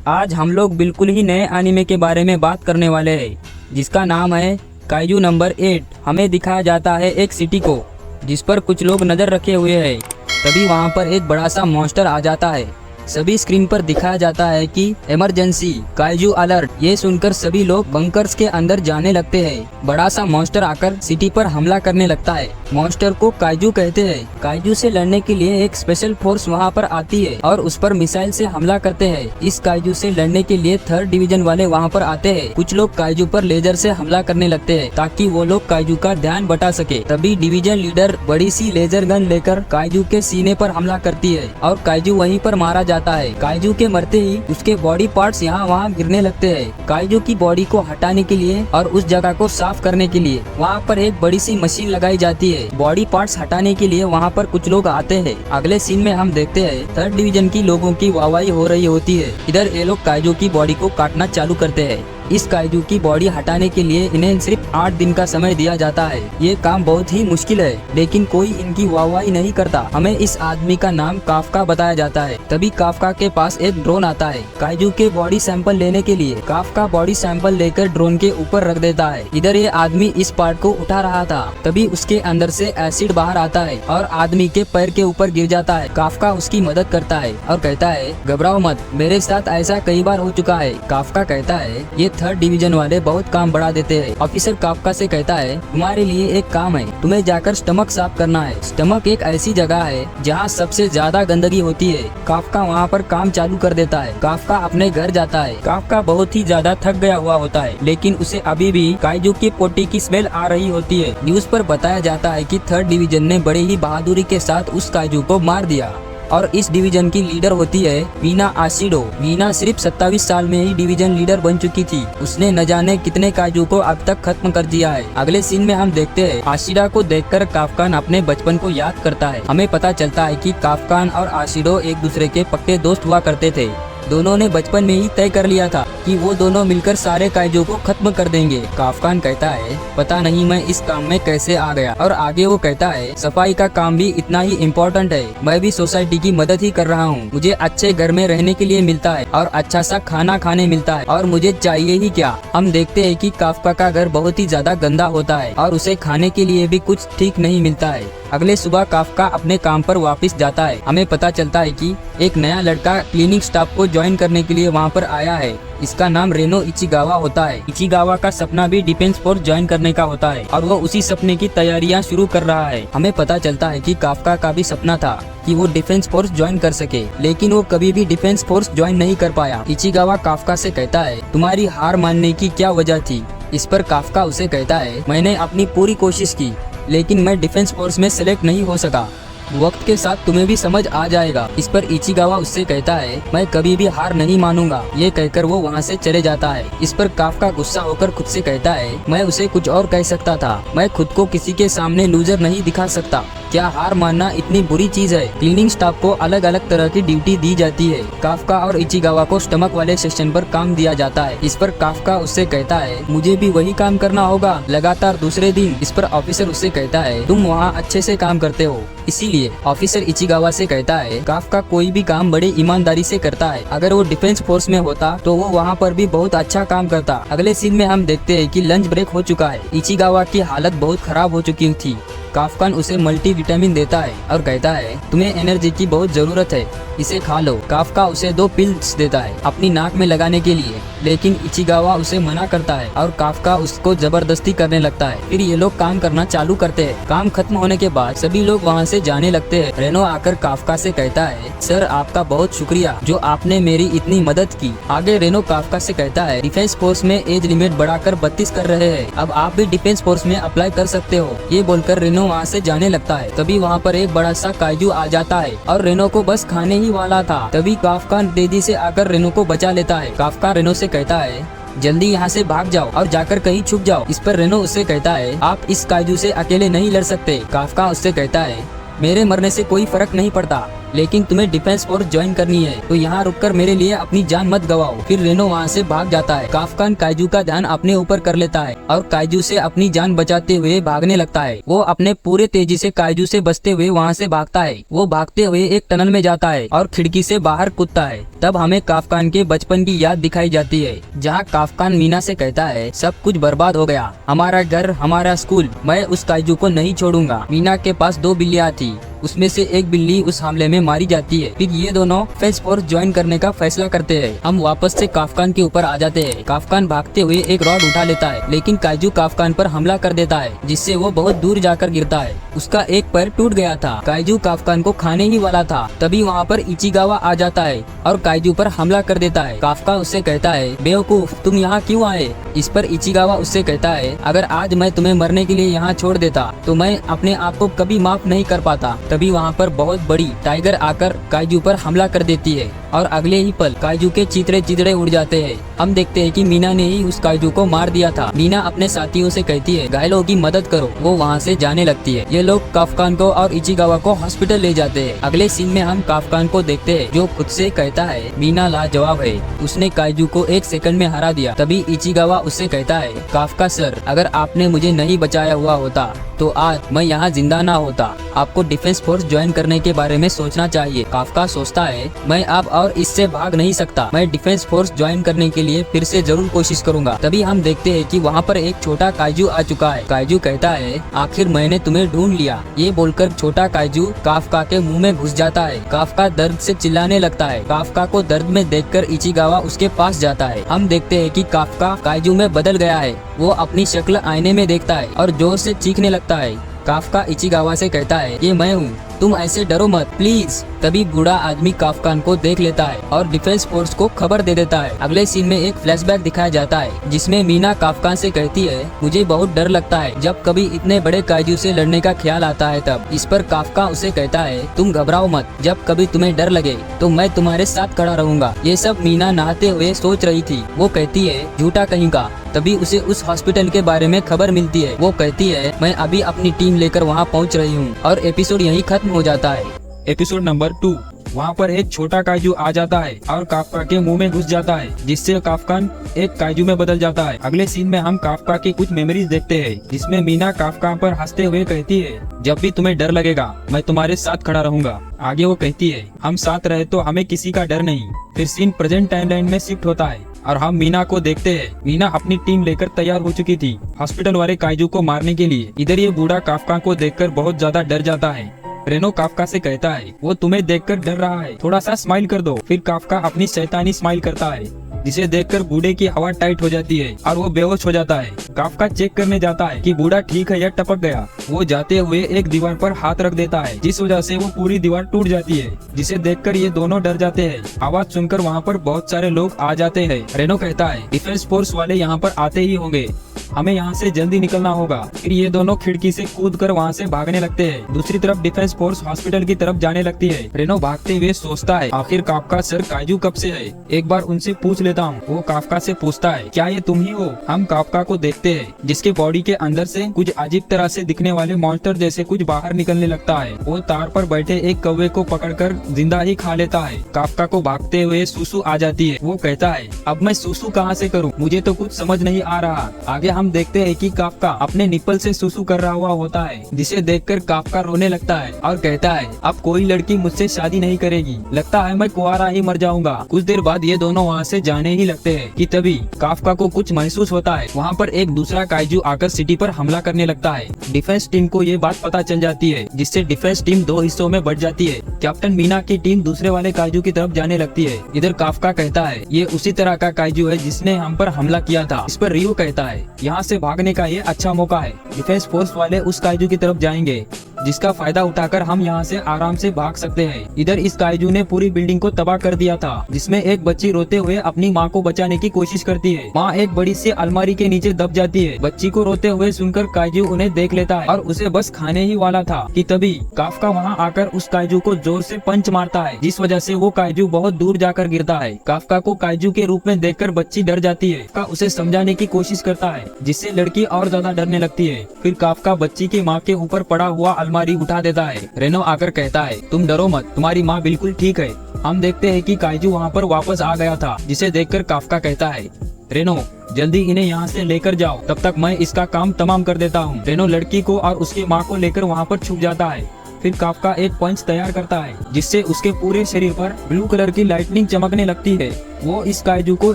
आज हम लोग बिल्कुल ही नए एनीमे के बारे में बात करने वाले हैं, जिसका नाम है काइजू नंबर 8। हमें दिखाया जाता है एक सिटी को, जिस पर कुछ लोग नजर रखे हुए हैं। तभी वहां पर एक बड़ा सा मॉन्स्टर आ जाता है। सभी स्क्रीन पर दिखाया जाता है कि इमरजेंसी काइजू अलर्ट। ये सुनकर सभी लोग बंकर्स के अंदर जाने लगते हैं। बड़ा सा मॉन्स्टर आकर सिटी पर हमला करने लगता है। मॉन्स्टर को काइजू कहते हैं। काइजू से लड़ने के लिए एक स्पेशल फोर्स वहां पर आती है और उस पर मिसाइल से हमला करते हैं। इस काइजू से लड़ने के लिए 3rd डिवीजन वाले वहां पर आते हैं। कुछ लोग काइजू पर लेजर से हमला करने लगते हैं ताकि वो लोग काइजू का ध्यान बटा सके। तभी डिवीजन लीडर बड़ी सी लेजर गन लेकर काइजू के सीने पर हमला करती है और काइजू वहीं पर मारा जाता है। काइजू के मरते ही उसके बॉडी पार्ट्स यहाँ वहाँ गिरने लगते हैं। काइजू की बॉडी को हटाने के लिए और उस जगह को साफ करने के लिए वहाँ पर एक बड़ी सी मशीन लगाई जाती है। बॉडी पार्ट्स हटाने के लिए वहाँ पर कुछ लोग आते हैं। अगले सीन में हम देखते हैं 3rd डिवीजन की लोगों की वाहवाही हो रही होती है। इधर ये लोग काइजू की बॉडी को काटना चालू करते हैं। इस काइजू की बॉडी हटाने के लिए इन्हें सिर्फ 8 दिन का समय दिया जाता है। ये काम बहुत ही मुश्किल है, लेकिन कोई इनकी वाहवाही नहीं करता। हमें इस आदमी का नाम काफका बताया जाता है। तभी काफका के पास एक ड्रोन आता है काइजू के बॉडी सैंपल लेने के लिए। काफका बॉडी सैंपल लेकर ड्रोन के ऊपर रख देता है। इधर ये आदमी इस पार्ट को उठा रहा था, तभी उसके अंदर से एसिड बाहर आता है और आदमी के पैर के ऊपर गिर जाता है। काफका उसकी मदद करता है और कहता है, घबराओ मत, मेरे साथ ऐसा कई बार हो चुका है। काफका कहता है, ये 3rd डिवीजन वाले बहुत काम बढ़ा देते हैं। ऑफिसर काफका से कहता है, तुम्हारे लिए एक काम है, तुम्हें जाकर स्टमक साफ करना है। स्टमक एक ऐसी जगह है जहाँ सबसे ज्यादा गंदगी होती है। काफका वहाँ पर काम चालू कर देता है। काफका अपने घर जाता है। काफका बहुत ही ज्यादा थक गया हुआ होता है, लेकिन उसे अभी भी काइजू की पोटी की स्मेल आ रही होती है। न्यूज पर बताया जाता है कि 3rd डिवीजन ने बड़े ही बहादुरी के साथ उस काइजू को मार दिया और इस डिवीजन की लीडर होती है वीना आशिडो। वीना सिर्फ 27 साल में ही डिवीजन लीडर बन चुकी थी। उसने न जाने कितने काइजू को अब तक खत्म कर दिया है। अगले सीन में हम देखते हैं आशिडा को देखकर काफकान अपने बचपन को याद करता है। हमें पता चलता है कि काफकान और आशिडो एक दूसरे के पक्के दोस्त हुआ करते थे। दोनों ने बचपन में ही तय कर लिया था कि वो दोनों मिलकर सारे काइजू को खत्म कर देंगे। काफकान कहता है, पता नहीं मैं इस काम में कैसे आ गया। और आगे वो कहता है, सफाई का काम भी इतना ही इम्पोर्टेंट है। मैं भी सोसाइटी की मदद ही कर रहा हूँ। मुझे अच्छे घर में रहने के लिए मिलता है और अच्छा सा खाना खाने मिलता है, और मुझे चाहिए ही क्या। हम देखते हैं कि काफका का घर बहुत ही ज्यादा गंदा होता है और उसे खाने के लिए भी कुछ ठीक नहीं मिलता है। अगले सुबह काफका अपने काम पर वापस जाता है। हमें पता चलता है कि एक नया लड़का क्लीनिंग स्टाफ को ज्वाइन करने के लिए वहाँ पर आया है। इसका नाम रेनो इचिगावा होता है। इचिगावा का सपना भी डिफेंस फोर्स ज्वाइन करने का होता है और वो उसी सपने की तैयारियां शुरू कर रहा है। हमें पता चलता है कि काफका का भी सपना था कि वो डिफेंस फोर्स ज्वाइन कर सके, लेकिन वो कभी भी डिफेंस फोर्स ज्वाइन नहीं कर पाया। इचिगावा काफका से कहता है, तुम्हारी हार मानने की क्या वजह थी। इस पर काफका उसे कहता है, मैंने अपनी पूरी कोशिश की, लेकिन मैं डिफेंस फोर्स में सिलेक्ट नहीं हो सका। वक्त के साथ तुम्हें भी समझ आ जाएगा। इस पर इचिगावा उससे कहता है, मैं कभी भी हार नहीं मानूंगा। ये कहकर वो वहाँ से चले जाता है। इस पर काफका गुस्सा होकर खुद से कहता है, मैं उसे कुछ और कह सकता था। मैं खुद को किसी के सामने लूजर नहीं दिखा सकता। क्या हार मानना इतनी बुरी चीज है। क्लीनिंग स्टाफ को अलग अलग तरह की ड्यूटी दी जाती है। काफका और इचिगावा को स्टमक वाले सेक्शन पर काम दिया जाता है। इस पर काफका उससे कहता है, मुझे भी वही काम करना होगा लगातार दूसरे दिन। इस पर ऑफिसर उससे कहता है, तुम वहाँ अच्छे से काम करते हो, इसीलिए। ऑफिसर इचिगावा से कहता है, काफका कोई भी काम बड़ी ईमानदारी से करता है। अगर वो डिफेंस फोर्स में होता तो वो वहाँ पर भी बहुत अच्छा काम करता। अगले सीन में हम देखते हैं कि लंच ब्रेक हो चुका है। इचिगावा की हालत बहुत खराब हो चुकी थी। काफकान उसे मल्टीविटामिन देता है और कहता है, तुम्हें एनर्जी की बहुत जरूरत है, इसे खा लो। काफका उसे 2 पिल्स देता है अपनी नाक में लगाने के लिए, लेकिन इचिगावा उसे मना करता है और काफका उसको जबरदस्ती करने लगता है। फिर ये लोग काम करना चालू करते हैं। काम खत्म होने के बाद सभी लोग वहाँ से जाने लगते हैं। रेनो आकर काफका से कहता है, सर आपका बहुत शुक्रिया जो आपने मेरी इतनी मदद की। आगे रेनो काफका से कहता है, डिफेंस फोर्स में एज लिमिट बढ़ाकर 32 कर रहे हैं, अब आप भी डिफेंस फोर्स में अप्लाई कर सकते हो। ये बोलकर रेनो वहाँ से जाने लगता है। तभी वहाँ पर एक बड़ा सा काइजू आ जाता है और रेनो को बस खाने ही वाला था। तभी काफका तेजी से आकर रेनो को बचा लेता है। काफका रेनो से कहता है, जल्दी यहाँ से भाग जाओ और जाकर कहीं छुप जाओ। इस पर रेनो उससे कहता है, आप इस काइजू से अकेले नहीं लड़ सकते। काफका उससे कहता है, मेरे मरने से कोई फर्क नहीं पड़ता, लेकिन तुम्हें डिफेंस फोर्स ज्वाइन करनी है तो यहाँ रुककर मेरे लिए अपनी जान मत गवाओ। फिर रेनो वहाँ से भाग जाता है। काफकान काइजू का ध्यान अपने ऊपर कर लेता है और काइजू से अपनी जान बचाते हुए भागने लगता है। वो अपने पूरे तेजी से काइजू से बचते हुए वहाँ से भागता है। वो भागते हुए एक टनल में जाता है और खिड़की से बाहर कूदता है। तब हमें काफकान के बचपन की याद दिखाई जाती है, जहाँ काफकान मीना से कहता है सब कुछ बर्बाद हो गया, हमारा घर, हमारा स्कूल, मैं उस काइजू को नहीं छोड़ूंगा। मीना के पास 2 बिल्लियाँ थी, उसमें से एक बिल्ली उस हमले में मारी जाती है। फिर ये दोनों डिफेंस फोर्स ज्वाइन करने का फैसला करते हैं। हम वापस से काफकान के ऊपर आ जाते हैं। काफकान भागते हुए एक रॉड उठा लेता है, लेकिन काइजू काफकान पर हमला कर देता है, जिससे वो बहुत दूर जाकर गिरता है। उसका एक पैर टूट गया था। काइजू काफकान को खाने ही वाला था। तभी वहाँ पर इचिगावा आ जाता है और काइजू पर हमला कर देता है। काफका उससे कहता है, बेवकूफ, तुम यहाँ क्यों आए? इस पर इचिगावा उससे कहता है, अगर आज मैं तुम्हें मरने के लिए यहाँ छोड़ देता तो मैं अपने आप को कभी माफ नहीं कर पाता। तभी वहाँ पर बहुत बड़ी टाइगर आकर काइजू पर हमला कर देती है और अगले ही पल काइजू के चितड़े उड़ जाते हैं। हम देखते हैं कि मीना ने ही उस काइजू को मार दिया था। मीना अपने साथियों से कहती है, घायलों की मदद करो। वो वहाँ से जाने लगती है। ये लोग काफकान को और इचिगावा को हॉस्पिटल ले जाते हैं। अगले सीन में हम काफकान को देखते हैं, जो खुद से कहता है, मीना लाजवाब है, उसने काइजू को 1 सेकंड में हरा दिया। तभी इचिगावा उससे कहता है, काफका सर, अगर आपने मुझे नहीं बचाया हुआ होता तो आज मैं यहाँ जिंदा ना होता। आपको डिफेंस फोर्स ज्वाइन करने के बारे में सोचना चाहिए। काफका सोचता है, मैं अब और इससे भाग नहीं सकता। मैं डिफेंस फोर्स ज्वाइन करने के लिए फिर से जरूर कोशिश करूंगा। तभी हम देखते हैं कि वहाँ पर एक छोटा काइजू आ चुका है। काइजू कहता है, आखिर मैंने तुम्हें ढूंढ लिया। ये बोलकर छोटा काइजू काफका के मुंह में घुस जाता है। काफका दर्द से चिल्लाने लगता है। काफका को दर्द में देखकर इचिगावा उसके पास जाता है। हम देखते हैं कि काफका काइजू में बदल गया है। वो अपनी शक्ल आईने में देखता है और जोर से चीखने लगता है। काफका इचिगावा से कहता है, ये मैं हूँ, तुम ऐसे डरो मत प्लीज। तभी बूढ़ा आदमी काफकान को देख लेता है और डिफेंस फोर्स को खबर दे देता है। अगले सीन में एक फ्लैशबैक दिखाया जाता है, जिसमें मीना काफकान से कहती है, मुझे बहुत डर लगता है जब कभी इतने बड़े काइजू से लड़ने का ख्याल आता है तब। इस पर काफका उसे कहता है, तुम घबराओ मत, जब कभी तुम्हें डर लगे तो मैं तुम्हारे साथ खड़ा रहूंगा। ये सब मीना नहाते हुए सोच रही थी। वो कहती है, झूठा कहीं का। तभी उसे उस हॉस्पिटल के बारे में खबर मिलती है। वो कहती है, मैं अभी अपनी टीम लेकर वहाँ पहुँच रही हूँ। और एपिसोड यहीं खत्म हो जाता है। Episode number 2। वहाँ पर एक छोटा काइजू आ जाता है और काफका के मुंह में घुस जाता है, जिससे काफकान एक काइजू में बदल जाता है। अगले सीन में हम काफका की कुछ मेमोरीज देखते हैं, जिसमें मीना काफका पर हंसते हुए कहती है, जब भी तुम्हें डर लगेगा मैं तुम्हारे साथ खड़ा रहूंगा। आगे वो कहती है, हम साथ रहे तो हमें किसी का डर नहीं। फिर सीन प्रेजेंट टाइमलाइन में शिफ्ट होता है और हम मीना को देखते हैं। मीना अपनी टीम लेकर तैयार हो चुकी थी हॉस्पिटल वाले काइजू को मारने के लिए। इधर ये बूढ़ा काफका को देखकर बहुत ज्यादा डर जाता है। रेनो काफका से कहता है, वो तुम्हें देखकर डर रहा है, थोड़ा सा स्माइल कर दो। फिर काफका अपनी शैतानी स्माइल करता है, जिसे देखकर बूढ़े की हवा टाइट हो जाती है और वो बेहोश हो जाता है। काफका चेक करने जाता है कि बूढ़ा ठीक है या टपक गया। वो जाते हुए एक दीवार पर हाथ रख देता है, जिस वजह से वो पूरी दीवार टूट जाती है, जिसे देखकर ये दोनों डर जाते हैं। आवाज सुनकर वहाँ पर बहुत सारे लोग आ जाते हैं। रेनो कहता है, डिफेंस फोर्स वाले यहाँ पर आते ही होंगे, हमें यहाँ से जल्दी निकलना होगा। फिर ये दोनों खिड़की से कूदकर वहाँ से भागने लगते हैं। दूसरी तरफ डिफेंस फोर्स हॉस्पिटल की तरफ जाने लगती है। रेनो भागते हुए सोचता है, आखिर काफका सर काइजू कब से है, एक बार उनसे पूछ लेता हूँ। वो काफका से पूछता है, क्या ये तुम ही हो? हम काफका को देखते हैं, जिसके बॉडी के अंदर से कुछ अजीब तरह से दिखने वाले मॉन्स्टर जैसे कुछ बाहर निकलने लगता है। वो तार पर बैठे एक कौवे को पकड़कर जिंदा ही खा लेता है। काफका को भागते हुए सुसु आ जाती है। वो कहता है, अब मैं सुसु कहाँ से करूँ, मुझे तो कुछ समझ नहीं आ रहा। आगे हम देखते हैं कि काफका अपने निप्पल से सुसु कर रहा हुआ होता है, जिसे देखकर काफका रोने लगता है और कहता है, अब कोई लड़की मुझसे शादी नहीं करेगी, लगता है मैं कुंवारा ही मर जाऊंगा। कुछ देर बाद ये दोनों वहाँ से जाने ही लगते हैं कि तभी काफका को कुछ महसूस होता है। वहाँ पर एक दूसरा काइजू आकर सिटी पर हमला करने लगता है। डिफेंस टीम को ये बात पता चल जाती है, जिससे डिफेंस टीम 2 हिस्सों में बढ़ जाती है। कैप्टन मीना की टीम दूसरे वाले काइजू की तरफ जाने लगती है। इधर काफका कहता है, ये उसी तरह का काइजू है जिसने हम पर हमला किया था। इस पर रियो कहता है, यहाँ से भागने का ये अच्छा मौका है। डिफेंस फोर्स वाले उस काइजू की तरफ जाएंगे, जिसका फायदा उठाकर हम यहाँ से आराम से भाग सकते हैं। इधर इस काइजू ने पूरी बिल्डिंग को तबाह कर दिया था, जिसमें एक बच्ची रोते हुए अपनी माँ को बचाने की कोशिश करती है। माँ एक बड़ी सी अलमारी के नीचे दब जाती है। बच्ची को रोते हुए सुनकर काइजू उन्हें देख लेता है और उसे बस खाने ही वाला था कि तभी काफका वहाँ आकर उस काइजू को जोर से पंच मारता है, जिस वजह से वो काइजू बहुत दूर जाकर गिरता है। काफका को काइजू के रूप में देखकर बच्ची डर जाती है। काफका उसे समझाने की कोशिश करता है, जिससे लड़की और ज्यादा डरने लगती है। फिर काफका बच्ची की माँ के ऊपर पड़ा हुआ अलमारी उठा देता है। रेनो आकर कहता है, तुम डरो मत, तुम्हारी माँ बिल्कुल ठीक है। हम देखते हैं कि काइजू वहाँ पर वापस आ गया था, जिसे देखकर काफका कहता है, रेनो जल्दी इन्हें यहाँ से लेकर जाओ, तब तक मैं इसका काम तमाम कर देता हूँ। रेनो लड़की को और उसकी माँ को लेकर वहाँ पर छुप जाता है। फिर काफका एक पंच तैयार करता है, जिससे उसके पूरे शरीर पर ब्लू कलर की लाइटनिंग चमकने लगती है। वो इस काइजू को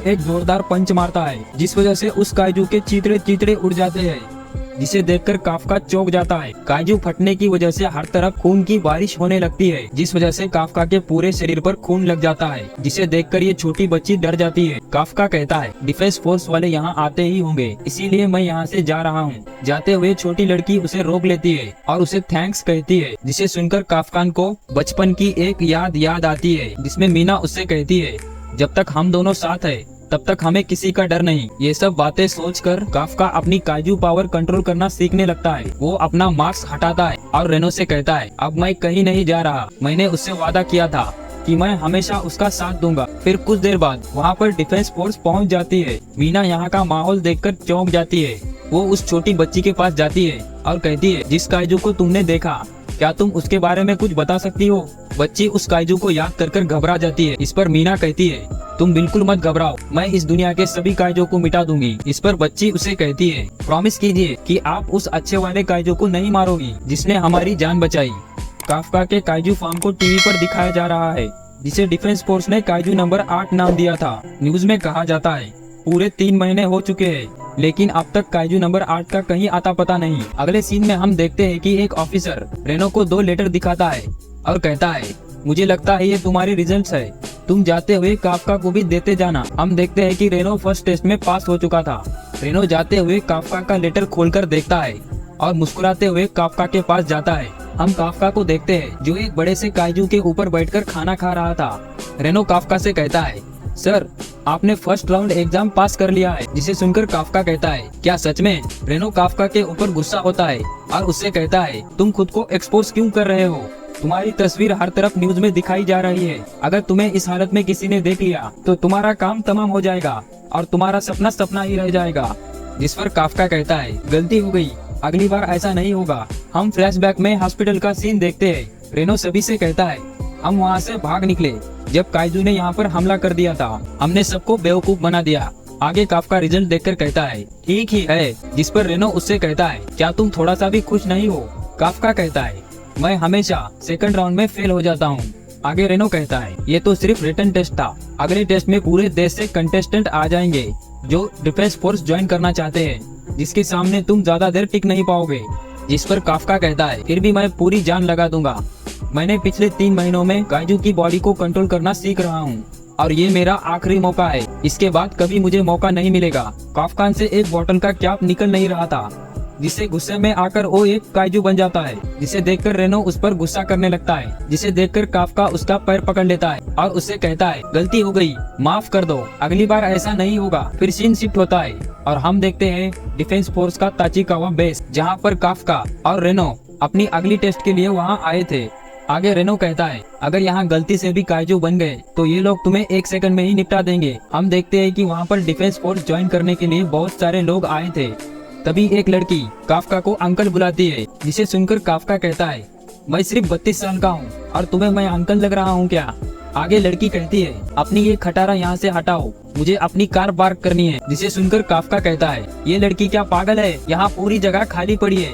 एक जोरदार पंच मारता है, जिस वजह से उस काइजू के चीतड़े चीतड़े उड़ जाते हैं, जिसे देखकर काफका चौंक जाता है। काइजू फटने की वजह से हर तरफ खून की बारिश होने लगती है, जिस वजह से काफका के पूरे शरीर पर खून लग जाता है, जिसे देखकर ये छोटी बच्ची डर जाती है। काफका कहता है, डिफेंस फोर्स वाले यहाँ आते ही होंगे, इसीलिए मैं यहाँ से जा रहा हूँ। जाते हुए छोटी लड़की उसे रोक लेती है और उसे थैंक्स कहती है, जिसे सुनकर काफकान को बचपन की एक याद आती है, जिसमें मीना उससे कहती है, जब तक हम दोनों साथ है तब तक हमें किसी का डर नहीं। ये सब बातें सोचकर काफका अपनी काइजू पावर कंट्रोल करना सीखने लगता है। वो अपना मास्क हटाता है और रेनो से कहता है, अब मैं कहीं नहीं जा रहा, मैंने उससे वादा किया था कि मैं हमेशा उसका साथ दूंगा। फिर कुछ देर बाद वहाँ पर डिफेंस फोर्स पहुँच जाती है। मीना यहाँ का माहौल देखकर चौंक जाती है। वो उस छोटी बच्ची के पास जाती है और कहती है, जिस काइजू को तुमने देखा, क्या तुम उसके बारे में कुछ बता सकती हो? बच्ची उस काइजू को याद कर घबरा जाती है। इस पर मीना कहती है, तुम बिल्कुल मत घबराओ, मैं इस दुनिया के सभी काइजू को मिटा दूंगी। इस पर बच्ची उसे कहती है, प्रॉमिस कीजिए कि आप उस अच्छे वाले काइजू को नहीं मारोगी जिसने हमारी जान बचाई। काफका के काइजू फार्म को टीवी पर दिखाया जा रहा है, जिसे डिफेंस फोर्स ने काइजू नंबर 8 नाम दिया था। न्यूज में कहा जाता है, पूरे 3 महीने हो चुके हैं, लेकिन अब तक काइजू नंबर 8 का कहीं आता पता नहीं। अगले सीन में हम देखते हैं कि एक ऑफिसर रेनो को 2 लेटर दिखाता है और कहता है, मुझे लगता है ये तुम्हारी रिजल्ट्स है, तुम जाते हुए काफका को भी देते जाना। हम देखते हैं कि रेनो फर्स्ट टेस्ट में पास हो चुका था। रेनो जाते हुए काफका का लेटर खोलकर देखता है और मुस्कुराते हुए काफका के पास जाता है। हम काफका को देखते हैं, जो एक बड़े से काइजू के ऊपर बैठकर खाना खा रहा था। रेनो काफका से कहता है, सर आपने फर्स्ट राउंड एग्जाम पास कर लिया है, जिसे सुनकर काफका कहता है, क्या सच में? रेनो काफका के ऊपर गुस्सा होता है और उससे कहता है, तुम खुद को एक्सपोज क्यों कर रहे हो? तुम्हारी तस्वीर हर तरफ न्यूज में दिखाई जा रही है। अगर तुम्हें इस हालत में किसी ने देख लिया तो तुम्हारा काम तमाम हो जाएगा और तुम्हारा सपना सपना ही रह जाएगा। जिस पर काफका कहता है, गलती हो गई, अगली बार ऐसा नहीं होगा। हम फ्लैशबैक में हॉस्पिटल का सीन देखते हैं। रेनो सभी से कहता है, हम वहाँ से भाग निकले जब काइजू ने यहाँ पर हमला कर दिया था। हमने सबको बेवकूफ बना दिया। आगे काफका रिजल्ट देखकर कहता है, ठीक ही है। जिस पर रेनो उससे कहता है, क्या तुम थोड़ा सा भी खुश नहीं हो? काफका कहता है, मैं हमेशा सेकंड राउंड में फेल हो जाता हूँ। आगे रेनो कहता है, ये तो सिर्फ रिटन टेस्ट था, अगले टेस्ट में पूरे देश से कंटेस्टेंट आ जाएंगे जो डिफेंस फोर्स ज्वाइन करना चाहते हैं, जिसके सामने तुम ज्यादा देर टिक नहीं पाओगे। जिस पर काफका कहता है, फिर भी मैं पूरी जान लगा दूंगा। मैंने पिछले 3 महीनों में काइजू की बॉडी को कंट्रोल करना सीख रहा हूँ और ये मेरा आखिरी मौका है, इसके बाद कभी मुझे मौका नहीं मिलेगा। काफकान से एक बोतल का कैप निकल नहीं रहा था, जिससे गुस्से में आकर वो एक काइजू बन जाता है, जिसे देखकर रेनो उस पर गुस्सा करने लगता है, जिसे देखकर काफका उसका पैर पकड़ लेता है और उससे कहता है, गलती हो गई, माफ कर दो, अगली बार ऐसा नहीं होगा। फिर सीन शिफ्ट होता है और हम देखते हैं डिफेंस फोर्स का ताचिकावा बेस, जहाँ पर काफका और रेनो अपनी अगली टेस्ट के लिए वहाँ आए थे। आगे रेनो कहता है, अगर यहाँ गलती से भी काइजू बन गए तो ये लोग तुम्हें 1 सेकंड में ही निपटा देंगे। हम देखते हैं कि वहाँ पर डिफेंस फोर्स ज्वाइन करने के लिए बहुत सारे लोग आए थे। तभी एक लड़की काफका को अंकल बुलाती है, जिसे सुनकर काफका कहता है, मैं सिर्फ 32 साल का हूँ और तुम्हें मैं अंकल लग रहा हूँ क्या? आगे लड़की कहती है, अपनी ये खटारा यहाँ से हटाओ, मुझे अपनी कार पार्क करनी है। जिसे सुनकर काफका कहता है, ये लड़की क्या पागल है? यहाँ पूरी जगह खाली पड़ी है।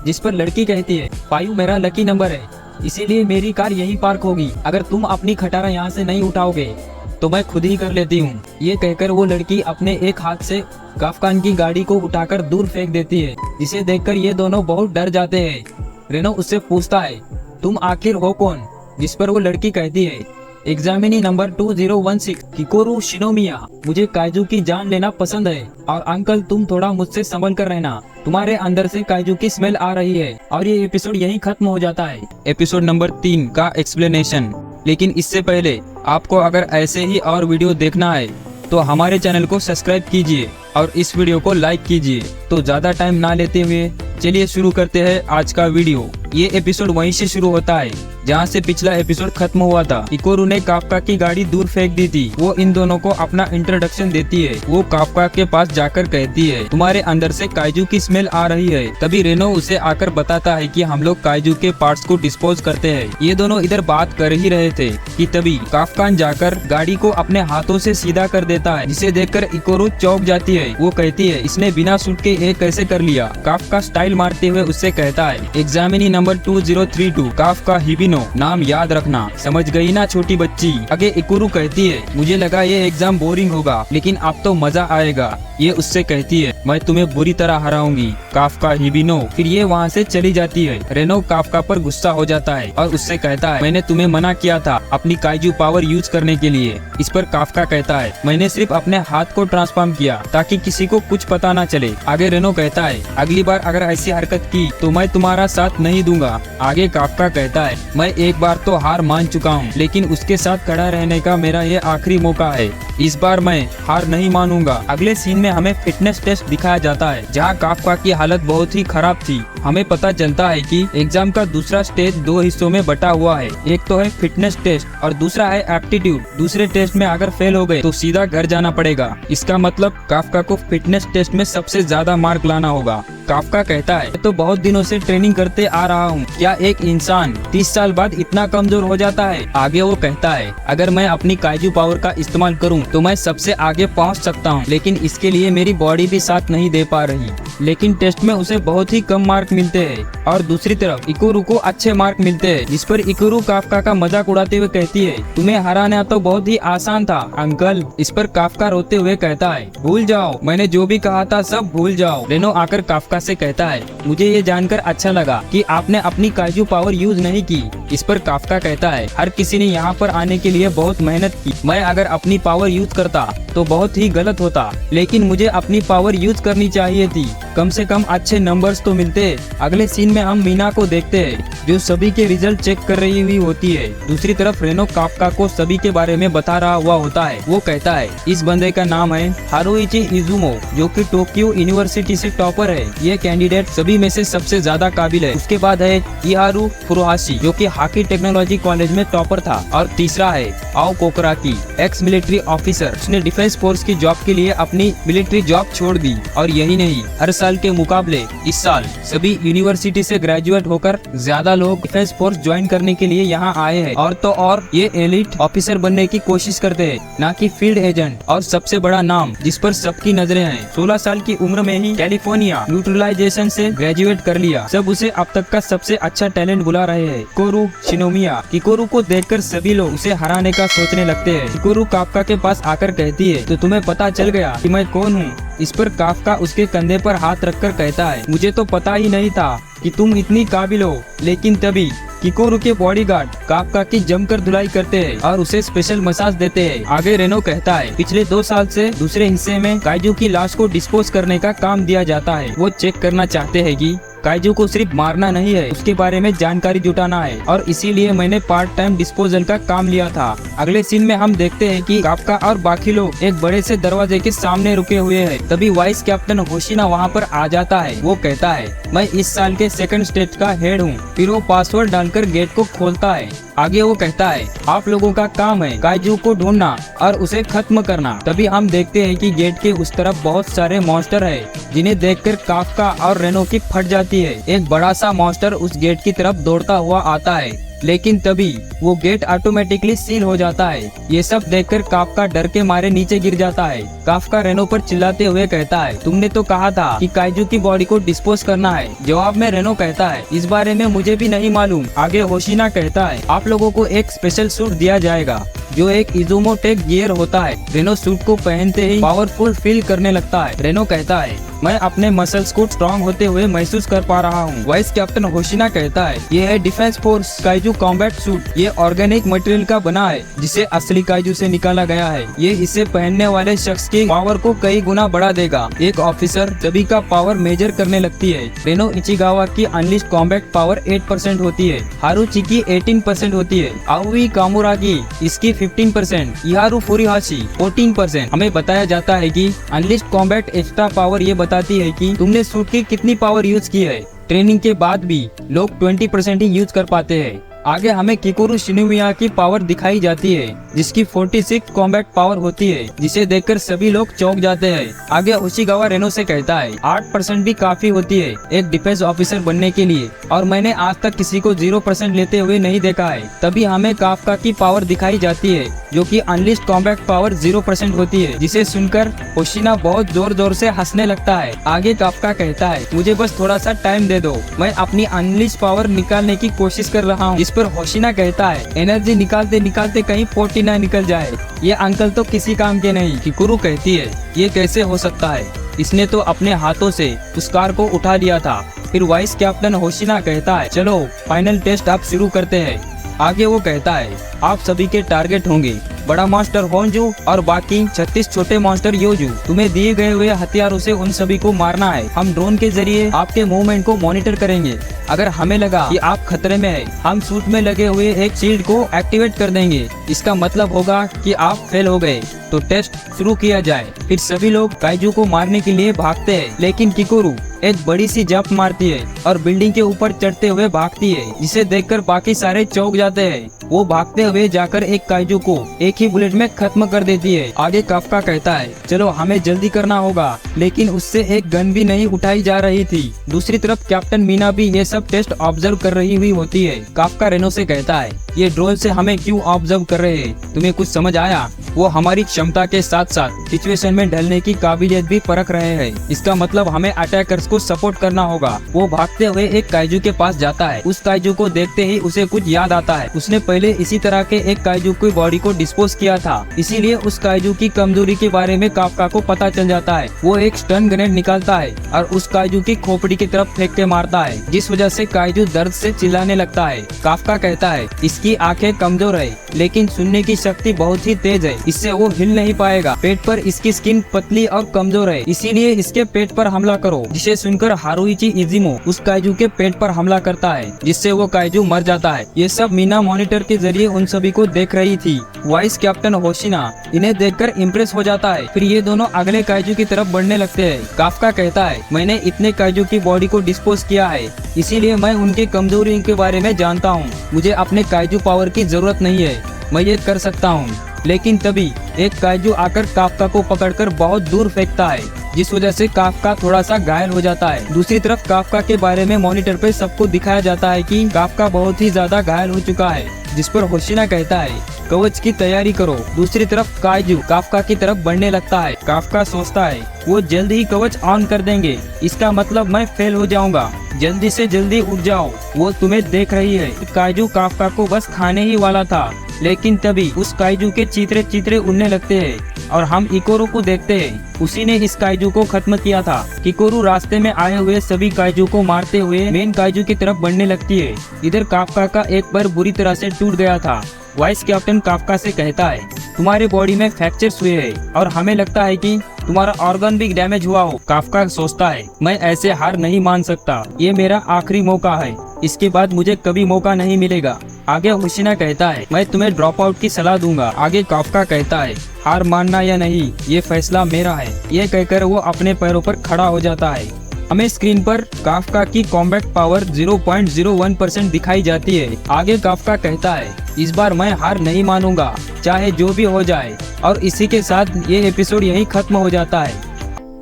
जिस पर लड़की कहती है, 5 मेरा लकी नंबर है, इसीलिए मेरी कार यहीं पार्क होगी। अगर तुम अपनी खटारा यहाँ से नहीं उठाओगे तो मैं खुद ही कर लेती हूँ। ये कहकर वो लड़की अपने एक हाथ से काफकान की गाड़ी को उठाकर दूर फेंक देती है, जिसे देखकर ये दोनों बहुत डर जाते हैं। रेनो उससे पूछता है, तुम आखिर हो कौन? जिस पर वो लड़की कहती है, एग्जामिनी नंबर 2016 किकोरू शिनोमिया, मुझे काइजू की जान लेना पसंद है और अंकल तुम थोड़ा मुझसे संभल कर रहना, तुम्हारे अंदर से काइजू की स्मेल आ रही है। और ये एपिसोड यहीं खत्म हो जाता है। एपिसोड नंबर 3 का एक्सप्लेनेशन। लेकिन इससे पहले आपको अगर ऐसे ही और वीडियो देखना है तो हमारे चैनल को सब्सक्राइब कीजिए और इस वीडियो को लाइक कीजिए। तो ज्यादा टाइम ना लेते हुए चलिए शुरू करते हैं आज का वीडियो। ये एपिसोड वहीं से शुरू होता है जहाँ से पिछला एपिसोड खत्म हुआ था। इकोरू ने काफका की गाड़ी दूर फेंक दी थी। वो इन दोनों को अपना इंट्रोडक्शन देती है। वो काफका के पास जाकर कहती है, तुम्हारे अंदर से काइजू की स्मेल आ रही है। तभी रेनो उसे आकर बताता है कि हम लोग काइजू के पार्ट्स को डिस्पोज करते हैं। ये दोनों इधर बात कर ही रहे थे कि तभी काफकान जाकर गाड़ी को अपने हाथों से सीधा कर देता है, जिसे देखकर इकोरू चौंक जाती है। वो कहती है, इसने बिना सूट के ये कैसे कर लिया। काफका स्टाइल मारते हुए उससे कहता है, एग्जामिनी नंबर 2032 काफका हिबिनो, नाम याद रखना, समझ गई ना छोटी बच्ची। आगे इकोरू कहती है, मुझे लगा ये एग्जाम बोरिंग होगा, लेकिन अब तो मजा आएगा। ये उससे कहती है, मैं तुम्हें बुरी तरह हराऊंगी काफका हिबिनो। फिर ये वहाँ से चली जाती है। रेनो काफका पर गुस्सा हो जाता है और उससे कहता है, मैंने तुम्हें मना किया था अपनी काइजू पावर यूज करने के लिए। इस पर काफका कहता है, मैंने सिर्फ अपने हाथ को ट्रांसफॉर्म किया ताकि किसी को कुछ पता ना चले। आगे रेनो कहता है, अगली बार अगर ऐसी हरकत की तो मैं तुम्हारा साथ नहीं दूंगा। आगे काफका कहता है, मैं एक बार तो हार मान चुका हूँ, लेकिन उसके साथ खड़ा रहने का मेरा ये आखिरी मौका है। इस बार मैं हार नहीं मानूंगा। अगले सीन में हमें फिटनेस टेस्ट दिखाया जाता है, जहाँ काफका की हालत बहुत ही खराब थी। हमें पता चलता है कि एग्जाम का दूसरा स्टेज 2 हिस्सों में बटा हुआ है। एक तो है फिटनेस टेस्ट और दूसरा है एप्टीट्यूड। दूसरे टेस्ट में अगर फेल हो गए तो सीधा घर जाना पड़ेगा। इसका मतलब काफका को फिटनेस टेस्ट में सबसे ज्यादा मार्क लाना होगा। काफका कहता है, तो बहुत दिनों से ट्रेनिंग करते आ रहा हूँ, क्या एक इंसान 30 साल बाद इतना कमजोर हो जाता है। आगे वो कहता है, अगर मैं अपनी काइजू पावर का इस्तेमाल करूँ तो मैं सबसे आगे पहुँच सकता हूँ, लेकिन इसके लिए मेरी बॉडी भी साथ नहीं दे पा रही। लेकिन टेस्ट में उसे बहुत ही कम मार्क मिलते हैं और दूसरी तरफ इकोरू को अच्छे मार्क मिलते हैं, जिस पर इकोरू काफका का मजाक उड़ाते हुए कहती है, तुम्हें हराना तो बहुत ही आसान था अंकल। इस पर काफका रोते हुए कहता है, भूल जाओ, मैंने जो भी कहा था सब भूल जाओ। रेनो आकर काफका से कहता है, मुझे ये जानकर अच्छा लगा कि आपने अपनी काइजू पावर यूज नहीं की। इस पर काफका कहता है, हर किसी ने यहाँ पर आने के लिए बहुत मेहनत की। मैं अगर अपनी पावर यूज करता तो बहुत ही गलत होता, लेकिन मुझे अपनी पावर यूज करनी चाहिए थी। कम से कम अच्छे नंबर्स तो मिलते। अगले सीन में हम मीना को देखते हैं, जो सभी के रिजल्ट चेक कर रही हुई होती है। दूसरी तरफ रेनो काफका को सभी के बारे में बता रहा हुआ होता है। वो कहता है, इस बंदे का नाम है हारुइची इजुमो, जो कि टोक्यो यूनिवर्सिटी से टॉपर है। ये कैंडिडेट सभी में से सबसे ज्यादा काबिल है। उसके बाद है इहारू फुरुहाशी, जो कि हाकी टेक्नोलॉजी कॉलेज में टॉपर था। और तीसरा है आओ कोकराकी, एक्स मिलिट्री ऑफिसर। उसने डिफेंस फोर्स की जॉब के लिए अपनी मिलिट्री जॉब छोड़ दी। और यही नहीं, हर साल के मुकाबले इस साल सभी यूनिवर्सिटी से ग्रेजुएट होकर ज्यादा लोग डिफेंस फोर्स ज्वाइन करने के लिए यहाँ आए हैं। और तो और ये एलिट ऑफिसर बनने की कोशिश करते हैं, ना कि फील्ड एजेंट। और सबसे बड़ा नाम जिस पर सबकी नजरें हैं, 16 साल की उम्र में ही कैलिफोर्निया न्यूट्रलाइजेशन से ग्रेजुएट कर लिया। सब उसे अब तक का सबसे अच्छा टैलेंट बुला रहे हैं, किकोरू शिनोमिया। किकोरू को देखकर सभी लोग उसे हराने का सोचने लगते हैं। किकोरू काफका के पास आकर कहती है, तो तुम्हें पता चल गया कि मैं कौन हूँ। इस पर काफका उसके कंधे पर हाथ रखकर कहता है, मुझे तो पता ही नहीं था कि तुम इतनी काबिल हो। लेकिन तभी किकोरू के बॉडीगार्ड काफका की जमकर धुलाई करते हैं और उसे स्पेशल मसाज देते हैं। आगे रेनो कहता है, पिछले 2 साल से दूसरे हिस्से में काइजू की लाश को डिस्पोज करने का काम दिया जाता है। वो चेक करना चाहते हैं कि काइजू को सिर्फ मारना नहीं है, उसके बारे में जानकारी जुटाना है, और इसीलिए मैंने पार्ट टाइम डिस्पोजल का काम लिया था। अगले सीन में हम देखते हैं कि काफका और बाकी लोग एक बड़े से दरवाजे के सामने रुके हुए हैं। तभी वाइस कैप्टन होशिना वहाँ पर आ जाता है। वो कहता है, मैं इस साल के सेकंड स्टेज का हेड हूँ। फिर वो पासवर्ड डालकर गेट को खोलता है। आगे वो कहता है, आप लोगों का काम है काइजू को ढूंढना और उसे खत्म करना। तभी हम देखते हैं कि गेट के उस तरफ बहुत सारे मॉन्स्टर है, जिन्हें देखकर काफका और रेनो की फट जाती है। एक बड़ा सा मॉन्स्टर उस गेट की तरफ दौड़ता हुआ आता है, लेकिन तभी वो गेट ऑटोमेटिकली सील हो जाता है। ये सब देखकर काफका डर के मारे नीचे गिर जाता है। काफका रेनो पर चिल्लाते हुए कहता है, तुमने तो कहा था कि काइजू की बॉडी को डिस्पोज करना है। जवाब में रेनो कहता है, इस बारे में मुझे भी नहीं मालूम। आगे होशिना कहता है, आप लोगों को एक स्पेशल सूट दिया जाएगा, जो एक इजुमो टेक गियर होता है। रेनो सूट को पहनते ही पावरफुल फील करने लगता है। रेनो कहता है, मैं अपने मसल्स को स्ट्रॉन्ग होते हुए महसूस कर पा रहा हूँ। वाइस कैप्टन होशिना कहता है, ये है defence force kaiju combat suit. ये ऑर्गेनिक मटेरियल का बना है, जिसे असली काइजू से निकाला गया है। ये इसे पहनने वाले शख्स की पावर को कई गुना बढ़ा देगा। एक ऑफिसर सभी का पावर मेजर करने लगती है। रेनो इचिगावा की अनलिस्ट कॉम्बैट पावर 8% होती है, हारुची की 18% होती है, आउई कामुरागी इसकी 15%, इहारू फुरुहाशी 14%। हमें बताया जाता है कि अनलिस्ट कॉम्बैट एक्स्ट्रा पावर ये बताती है कि तुमने सूट की कितनी पावर यूज की है। ट्रेनिंग के बाद भी लोग 20% ही यूज कर पाते हैं। आगे हमें किकुरु शिनुमिया की पावर दिखाई जाती है, जिसकी 46 कॉम्बैट पावर होती है, जिसे देखकर सभी लोग चौंक जाते हैं। आगे उशिगावा रेनो से कहता है 8% भी काफी होती है एक डिफेंस ऑफिसर बनने के लिए, और मैंने आज तक किसी को 0% लेते हुए नहीं देखा है। तभी हमें काफका की पावर दिखाई जाती है, जो कि अनलिस्ट कॉम्बैट पावर 0% होती है, जिसे सुनकर होशिना बहुत जोर जोर से हंसने लगता है। आगे काफका कहता है मुझे बस थोड़ा सा टाइम दे दो, मैं अपनी अनलिस्ट पावर निकालने की कोशिश कर रहा हूँ। इस पर होशिना कहता है एनर्जी निकालते निकालते कहीं 49 निकल जाए, ये अंकल तो किसी काम के नहीं। किकुरु कहती है ये कैसे हो सकता है, इसने तो अपने हाथों से उस कार को उठा लिया था। फिर वाइस कैप्टन होशिना कहता है चलो फाइनल टेस्ट आप शुरू करते हैं। आगे वो कहता है आप सभी के टारगेट होंगे बड़ा मॉन्स्टर होंजू और बाकी 36 छोटे मॉन्स्टर योजू। तुम्हें दिए गए हुए हथियारों से उन सभी को मारना है। हम ड्रोन के जरिए आपके मूवमेंट को मॉनिटर करेंगे। अगर हमें लगा कि आप खतरे में हैं, हम सूट में लगे हुए एक शील्ड को एक्टिवेट कर देंगे। इसका मतलब होगा कि आप फेल हो गए, तो टेस्ट शुरू किया जाए। फिर सभी लोग काइजू को मारने के लिए भागते हैं, लेकिन किकुरु एक बड़ी सी जंप मारती है और बिल्डिंग के ऊपर चढ़ते हुए भागती है, जिसे देखकर बाकी सारे चौंक जाते हैं। वो भागते हुए जाकर एक काइजू को एक ही बुलेट में खत्म कर देती है। आगे काफका कहता है चलो हमें जल्दी करना होगा, लेकिन उससे एक गन भी नहीं उठाई जा रही थी। दूसरी तरफ कैप्टन मीना भी ये सब टेस्ट ऑब्जर्व कर रही हुई होती है। काफका रेनो से कहता है ये ड्रोन से हमें क्यों ऑब्जर्व कर रहे हैं, तुम्हें कुछ समझ आया? वो हमारी क्षमता के साथ साथ सिचुएशन में ढलने की काबिलियत भी परख रहे हैं। इसका मतलब हमें अटैकर्स को सपोर्ट करना होगा। वो भागते हुए एक काइजू के पास जाता है। उस काइजू को देखते ही उसे कुछ याद आता है। उसने पहले इसी तरह के एक काइजू की बॉडी को डिस्पोज किया था, इसीलिए उस काइजू की कमजोरी के बारे में काफका को पता चल जाता है। वो एक स्टन ग्रेनेड निकालता है और उस काइजू की खोपड़ी की तरफ फेंक के मारता है, जिस वजह से काइजू दर्द से चिल्लाने लगता है। काफका कहता है इसकी आंखें कमजोर है, लेकिन सुनने की शक्ति बहुत ही तेज है, इससे वो हिल नहीं पाएगा। पेट पर इसकी स्किन पतली और कमजोर है, इसीलिए इसके पेट पर हमला करो। जिसे सुनकर हारुइची इजिमो उस काइजू के पेट पर हमला करता है, जिससे वो काइजू मर जाता है। ये सब मीना मॉनिटर के जरिए उन सभी को देख रही थी। वाइस कैप्टन होशिना इन्हें देखकर इम्प्रेस हो जाता है। फिर ये दोनों अगले काइजू की तरफ बढ़ने लगते हैं। काफका कहता है मैंने इतने काइजू की बॉडी को डिस्पोज किया है, इसीलिए मैं उनकी कमजोरी के बारे में जानता हूँ। मुझे अपने काइजू पावर की जरूरत नहीं है, मैं ये कर सकता हूँ। लेकिन तभी एक काइजू आकर काफका को पकड़कर बहुत दूर फेंकता है, जिस वजह से काफका थोड़ा सा घायल हो जाता है। दूसरी तरफ काफका के बारे में मॉनिटर पे सबको दिखाया जाता है कि काफका बहुत ही ज्यादा घायल हो चुका है, जिस पर होशिना कहता है कवच की तैयारी करो। दूसरी तरफ काइजू काफका की तरफ बढ़ने लगता है। काफका सोचता है वो जल्द ही कवच ऑन कर देंगे, इसका मतलब मैं फेल हो जाऊंगा। जल्दी से जल्दी उठ जाओ, वो तुम्हें देख रही है। काइजू काफका को बस खाने ही वाला था, लेकिन तभी उस काइजू के चीतरे चीतरे उड़ने लगते हैं और हम इकोरो को देखते हैं। उसी ने इस काइजू को खत्म किया था। किकोरू रास्ते में आए हुए सभी काइजू को मारते हुए मेन काइजू की तरफ बढ़ने लगती है। इधर काफका का एक पैर बुरी तरह से टूट गया था। वाइस कैप्टन काफका से कहता है तुम्हारे बॉडी में फ्रैक्चर्स हुए हैं और हमें लगता है कि तुम्हारा ऑर्गन भी डैमेज हुआ हो। काफका सोचता है मैं ऐसे हार नहीं मान सकता, ये मेरा आखिरी मौका है, इसके बाद मुझे कभी मौका नहीं मिलेगा। आगे होशिना कहता है मैं तुम्हें ड्रॉप आउट की सलाह दूंगा। आगे काफका कहता है हार मानना या नहीं ये फैसला मेरा है। ये कहकर वो अपने पैरों पर खड़ा हो जाता है। हमें स्क्रीन पर काफका की कॉम्बैट पावर 0.01% दिखाई जाती है। आगे काफका कहता है इस बार मैं हार नहीं मानूंगा, चाहे जो भी हो जाए। और इसी के साथ ये एपिसोड यहीं खत्म हो जाता है।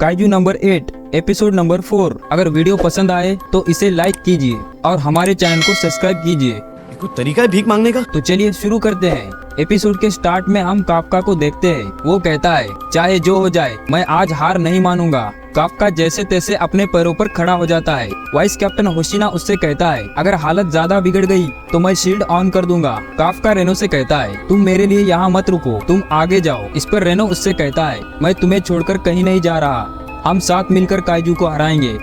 Kaiju number 8 episode number 4। अगर वीडियो पसंद आए तो इसे लाइक कीजिए और हमारे चैनल को सब्सक्राइब कीजिए। कोई तरीका है भीख मांगने का? तो चलिए शुरू करते हैं। एपिसोड के स्टार्ट में हम काफका को देखते हैं। वो कहता है चाहे जो हो जाए मैं आज हार नहीं मानूंगा। काफका जैसे तैसे अपने पैरों पर खड़ा हो जाता है। वाइस कैप्टन होशिना उससे कहता है अगर हालत ज्यादा बिगड़ गई तो मैं शील्ड ऑन कर दूंगा। काफका रेनो से कहता है तुम मेरे लिए यहाँ मत रुको, तुम आगे जाओ। इस पर रेनो उससे कहता है मैं तुम्हें छोड़कर कहीं नहीं जा रहा, हम साथ मिलकर काइजू को हराएंगे।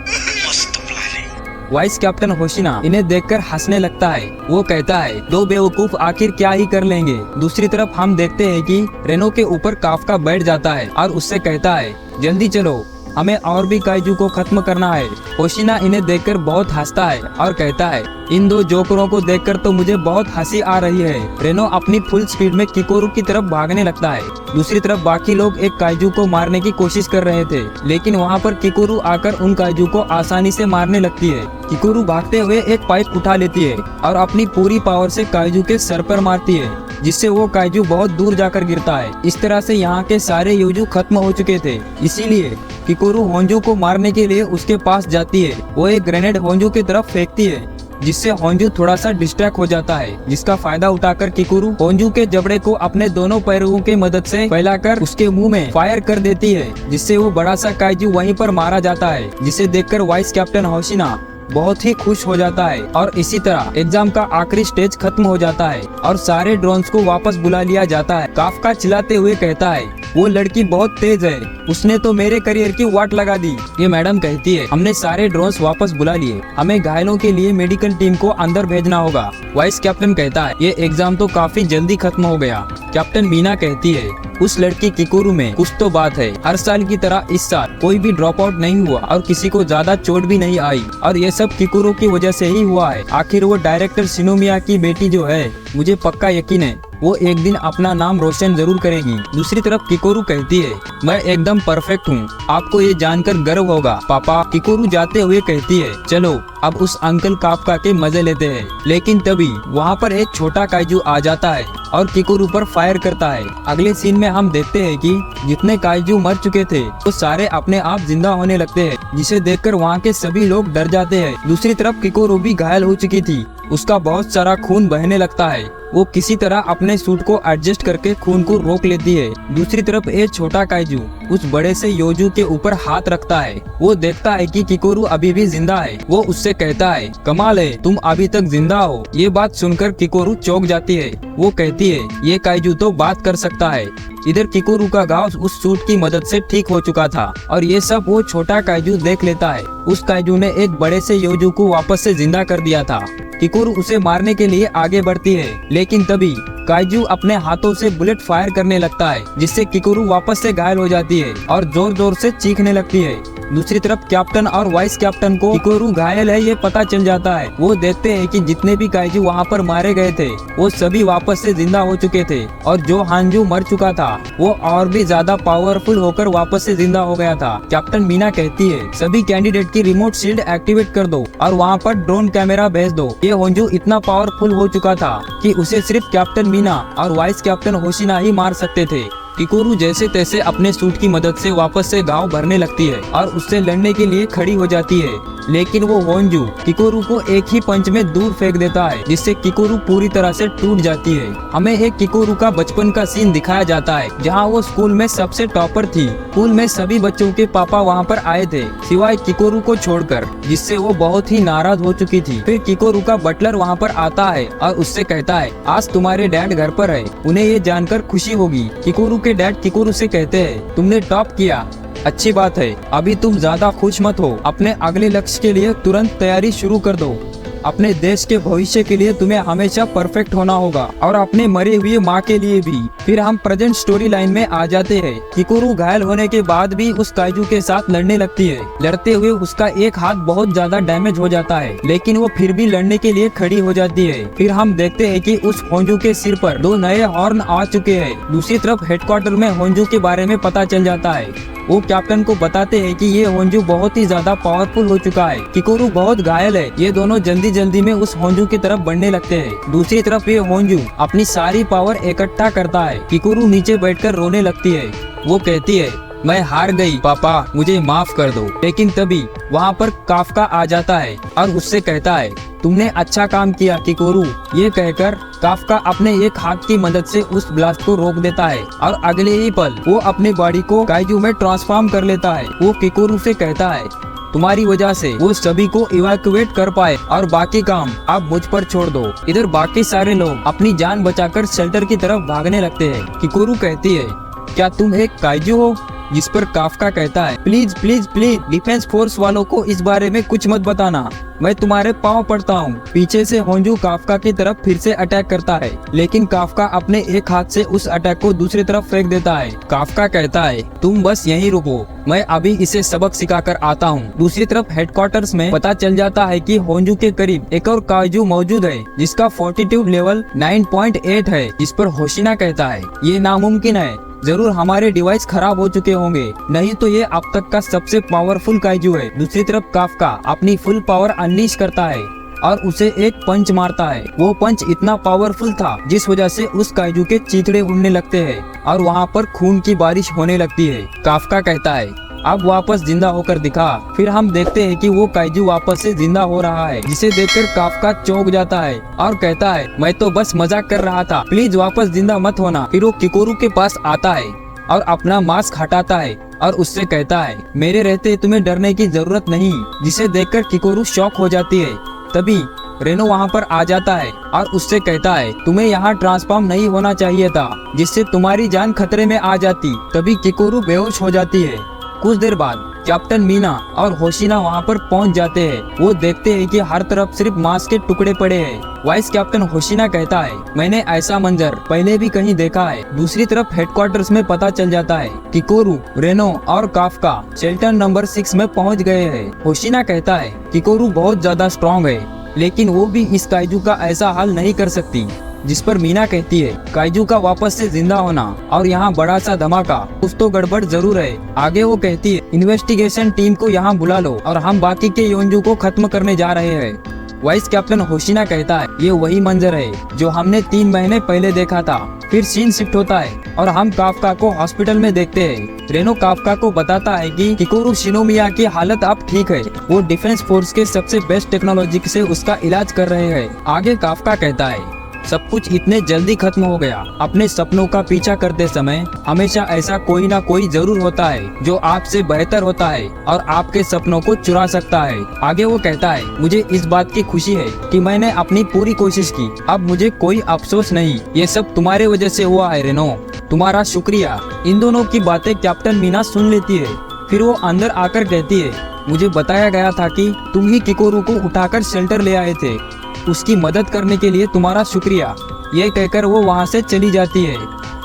वाइस कैप्टन होशिना इन्हें देखकर हंसने लगता है। वो कहता है दो बेवकूफ आखिर क्या ही कर लेंगे। दूसरी तरफ हम देखते हैं कि रेनो के ऊपर काफका बैठ जाता है और उससे कहता है जल्दी चलो, हमें और भी काइजू को खत्म करना है। होशिना इन्हें देखकर बहुत हंसता है और कहता है, इन दो जोकरों को देखकर तो मुझे बहुत हंसी आ रही है। रेनो अपनी फुल स्पीड में किकोरू की तरफ भागने लगता है। दूसरी तरफ बाकी लोग एक काइजू को मारने की कोशिश कर रहे थे, लेकिन वहाँ पर किकोरू आकर उन काइजू को आसानी से मारने लगती है। किकोरू भागते हुए एक पाइप उठा लेती है और अपनी पूरी पावर से काइजू के सर पर मारती है, जिससे वो काइजू बहुत दूर जाकर गिरता है। इस तरह से यहाँ के सारे यूजू खत्म हो चुके थे, इसीलिए किकोरू होंजू को मारने के लिए उसके पास जाती है। वो एक ग्रेनेड होंजू की तरफ फेंकती है, जिससे होंजू थोड़ा सा डिस्ट्रैक्ट हो जाता है, जिसका फायदा उठाकर किकोरू होंजू के जबड़े को अपने दोनों पैरों की मदद से फैलाकर उसके मुंह में फायर कर देती है, जिससे वो बड़ा सा काइजू वहीं पर मारा जाता है, जिसे देखकर वाइस कैप्टन होशिना बहुत ही खुश हो जाता है। और इसी तरह एग्जाम का आखिरी स्टेज खत्म हो जाता है और सारे ड्रोन्स को वापस बुला लिया जाता है। काफका चिल्लाते हुए कहता है, वो लड़की बहुत तेज है, उसने तो मेरे करियर की वाट लगा दी। ये मैडम कहती है, हमने सारे ड्रोन्स वापस बुला लिए, हमें घायलों के लिए मेडिकल टीम को अंदर भेजना होगा। वाइस कैप्टन कहता है, ये एग्जाम तो काफी जल्दी खत्म हो गया। कैप्टन मीना कहती है, उस लड़की किकोरू में कुछ तो बात है। हर साल की तरह इस साल कोई भी ड्रॉप आउट नहीं हुआ और किसी को ज्यादा चोट भी नहीं आई, और ये सब किकोरू की वजह से ही हुआ है। आखिर वो डायरेक्टर शिनोमिया की बेटी जो है, मुझे पक्का यकीन है वो एक दिन अपना नाम रोशन जरूर करेगी। दूसरी तरफ किकोरू कहती है, मैं एकदम परफेक्ट हूँ, आपको ये जानकर गर्व होगा पापा। किकोरू जाते हुए कहती है, चलो अब उस अंकल काफका के मजे लेते हैं। लेकिन तभी वहाँ पर एक छोटा काइजू आ जाता है और किकोरू पर फायर करता है। अगले सीन में हम देखते हैं कि जितने काइजू मर चुके थे वो सारे अपने आप जिंदा होने लगते हैं, जिसे देखकर वहाँ के सभी लोग डर जाते हैं। दूसरी तरफ किकोरू भी घायल हो चुकी थी, उसका बहुत सारा खून बहने लगता है। वो किसी तरह अपने सूट को एडजस्ट करके खून को रोक लेती है। दूसरी तरफ एक छोटा काइजू उस बड़े से योजू के ऊपर हाथ रखता है। वो देखता है कि किकोरू अभी भी जिंदा है। वो उससे कहता है, कमाल है, तुम अभी तक जिंदा हो। ये बात सुनकर किकोरू चौंक जाती है। वो कहती है, ये काइजू तो बात कर सकता है। इधर किकोरू का घाव उस सूट की मदद से ठीक हो चुका था और ये सब वो छोटा काइजू देख लेता है। उस काइजू ने एक बड़े से योजू को वापस से जिंदा कर दिया था। किकोरू उसे मारने के लिए आगे बढ़ती है, लेकिन तभी काइजू अपने हाथों से बुलेट फायर करने लगता है, जिससे किकोरू वापस से घायल हो जाती है और जोर जोर से चीखने लगती है। दूसरी तरफ कैप्टन और वाइस कैप्टन को किकोरू घायल है ये पता चल जाता है। वो देखते हैं कि जितने भी काइजू वहाँ पर मारे गए थे वो सभी वापस से जिंदा हो चुके थे, और जो हांजू मर चुका था वो और भी ज्यादा पावरफुल होकर वापस से जिंदा हो गया था। कैप्टन मीना कहती है, सभी कैंडिडेट की रिमोट शील्ड एक्टिवेट कर दो और वहाँ पर ड्रोन कैमरा भेज दो। ये होंजू इतना पावरफुल हो चुका था कि उसे सिर्फ कैप्टन मीना और वाइस कैप्टन होशिना ही मार सकते थे। किकोरू जैसे तैसे अपने सूट की मदद से वापस से घाव भरने लगती है और उससे लड़ने के लिए खड़ी हो जाती है, लेकिन वो होंजू किकोरू को एक ही पंच में दूर फेंक देता है, जिससे किकोरू पूरी तरह से टूट जाती है। हमें एक किकोरू का बचपन का सीन दिखाया जाता है, जहाँ वो स्कूल में सबसे टॉपर थी। स्कूल में सभी बच्चों के पापा वहाँ पर आए थे सिवाय किकोरू को छोड़कर, जिससे वो बहुत ही नाराज हो चुकी थी। फिर किकोरू का बटलर वहाँ पर आता है और उससे कहता है, आज तुम्हारे डैड घर पर है, उन्हें ये जानकर खुशी होगी। किकोरू के डैड किकोरू से कहते हैं, तुमने टॉप किया, अच्छी बात है, अभी तुम ज्यादा खुश मत हो, अपने अगले लक्ष्य के लिए तुरंत तैयारी शुरू कर दो। अपने देश के भविष्य के लिए तुम्हें हमेशा परफेक्ट होना होगा, और अपने मरे हुए माँ के लिए भी। फिर हम प्रेजेंट स्टोरी लाइन में आ जाते हैं। किकोरू घायल होने के बाद भी उस काइजू के साथ लड़ने लगती है। लड़ते हुए उसका एक हाथ बहुत ज्यादा डैमेज हो जाता है, लेकिन वो फिर भी लड़ने के लिए खड़ी हो जाती है। फिर हम देखते हैं कि उस होंजू के सिर पर 2 नए हॉर्न आ चुके हैं। दूसरी तरफ हेडक्वार्टर में होंजू के बारे में पता चल जाता है। वो कैप्टन को बताते हैं कि ये होंजू बहुत ही ज्यादा पावरफुल हो चुका है। किकोरू बहुत घायल है। ये दोनों जल्दी जल्दी में उस होंजू की तरफ बढ़ने लगते हैं। दूसरी तरफ ये होंजू अपनी सारी पावर इकट्ठा करता है। किकोरू नीचे बैठकर रोने लगती है। वो कहती है, मैं हार गई पापा, मुझे माफ कर दो। लेकिन तभी वहाँ पर काफका आ जाता है और उससे कहता है, तुमने अच्छा काम किया किकोरू। ये कहकर काफका अपने एक हाथ की मदद से उस ब्लास्ट को रोक देता है और अगले ही पल वो अपने बॉडी को काइजू में ट्रांसफॉर्म कर लेता है। वो किकोरू से कहता है, तुम्हारी वजह से वो सभी को इवैक्यूएट कर पाए और बाकी काम आप मुझ पर छोड़ दो। इधर बाकी सारे लोग अपनी जान बचाकर शेल्टर की तरफ भागने लगते हैं। किकोरू कहती है, क्या तुम एक काइजू हो? जिस पर काफका कहता है, please please please defence force वालों को इस बारे में कुछ मत बताना, मैं तुम्हारे पाँव पड़ता हूँ। पीछे से होंजू काफका की तरफ फिर से अटैक करता है, लेकिन काफका अपने एक हाथ से उस अटैक को दूसरी तरफ फेंक देता है। काफका कहता है, तुम बस यहीं रुको, मैं अभी इसे सबक सिखाकर आता हूँ। दूसरी तरफ हेडक्वार्टर्स में पता चल जाता है कि होंजू के करीब एक और काइजू मौजूद है, जिसका फोर्टिट्यूड लेवल 9.8 है, जिस पर होशिना कहता है, ये नामुमकिन है, जरूर हमारे डिवाइस खराब हो चुके होंगे, नहीं तो ये अब तक का सबसे पावरफुल काइजू है। दूसरी तरफ काफका अपनी फुल पावर अनलीश करता है और उसे एक पंच मारता है। वो पंच इतना पावरफुल था जिस वजह से उस काइजू के चीथड़े उड़ने लगते हैं और वहाँ पर खून की बारिश होने लगती है। काफका कहता है, अब वापस जिंदा होकर दिखा। फिर हम देखते हैं कि वो काइजू वापस से जिंदा हो रहा है, जिसे देखकर काफका चौंक जाता है और कहता है, मैं तो बस मजाक कर रहा था, प्लीज वापस जिंदा मत होना। फिर वो किकोरू के पास आता है और अपना मास्क हटाता है और उससे कहता है, मेरे रहते तुम्हें डरने की जरूरत नहीं, जिसे देखकर किकोरू शॉक हो जाती है। तभी रेनो वहाँ पर आ जाता है और उससे कहता है, तुम्हें यहाँ ट्रांसफॉर्म नहीं होना चाहिए था, जिससे तुम्हारी जान खतरे में आ जाती। तभी किकोरू बेहोश हो जाती है। कुछ देर बाद कैप्टन मीना और होशिना वहाँ पर पहुँच जाते हैं। वो देखते हैं कि हर तरफ सिर्फ मांस के टुकड़े पड़े हैं। वाइस कैप्टन होशिना कहता है, मैंने ऐसा मंजर पहले भी कहीं देखा है। दूसरी तरफ हेडक्वार्टर्स में पता चल जाता है कि किकोरू, रेनो और काफका शेल्टर नंबर 6 में पहुँच गए हैं। होशिना कहता है, किकोरू बहुत ज्यादा स्ट्रॉन्ग है, लेकिन वो भी इस काइजू का ऐसा हल नहीं कर सकती। जिस पर मीना कहती है, काइजू का वापस से जिंदा होना और यहाँ बड़ा सा धमाका, कुछ तो गड़बड़ जरूर है। आगे वो कहती है, इन्वेस्टिगेशन टीम को यहाँ बुला लो और हम बाकी के योंजू को खत्म करने जा रहे हैं। वाइस कैप्टन होशिना कहता है, ये वही मंजर है जो हमने 3 महीने पहले देखा था। फिर सीन शिफ्ट होता है और हम काफका को हॉस्पिटल में देखते हैं। रेनो काफका को बताता है कि किकोरू शिनोमिया की हालत अब ठीक है, वो डिफेंस फोर्स के सबसे बेस्ट टेक्नोलॉजी से उसका इलाज कर रहे हैं। आगे काफका कहता है, सब कुछ इतने जल्दी खत्म हो गया। अपने सपनों का पीछा करते समय हमेशा ऐसा कोई ना कोई जरूर होता है जो आपसे बेहतर होता है और आपके सपनों को चुरा सकता है। आगे वो कहता है, मुझे इस बात की खुशी है कि मैंने अपनी पूरी कोशिश की, अब मुझे कोई अफसोस नहीं। ये सब तुम्हारे वजह से हुआ है रेनो, तुम्हारा शुक्रिया। इन दोनों की बातें कैप्टन मीना सुन लेती है। फिर वो अंदर आकर कहती है, मुझे बताया गया था कि तुम ही किकोरू को उठाकर शेल्टर ले आए थे, उसकी मदद करने के लिए तुम्हारा शुक्रिया। ये कहकर वो वहाँ से चली जाती है।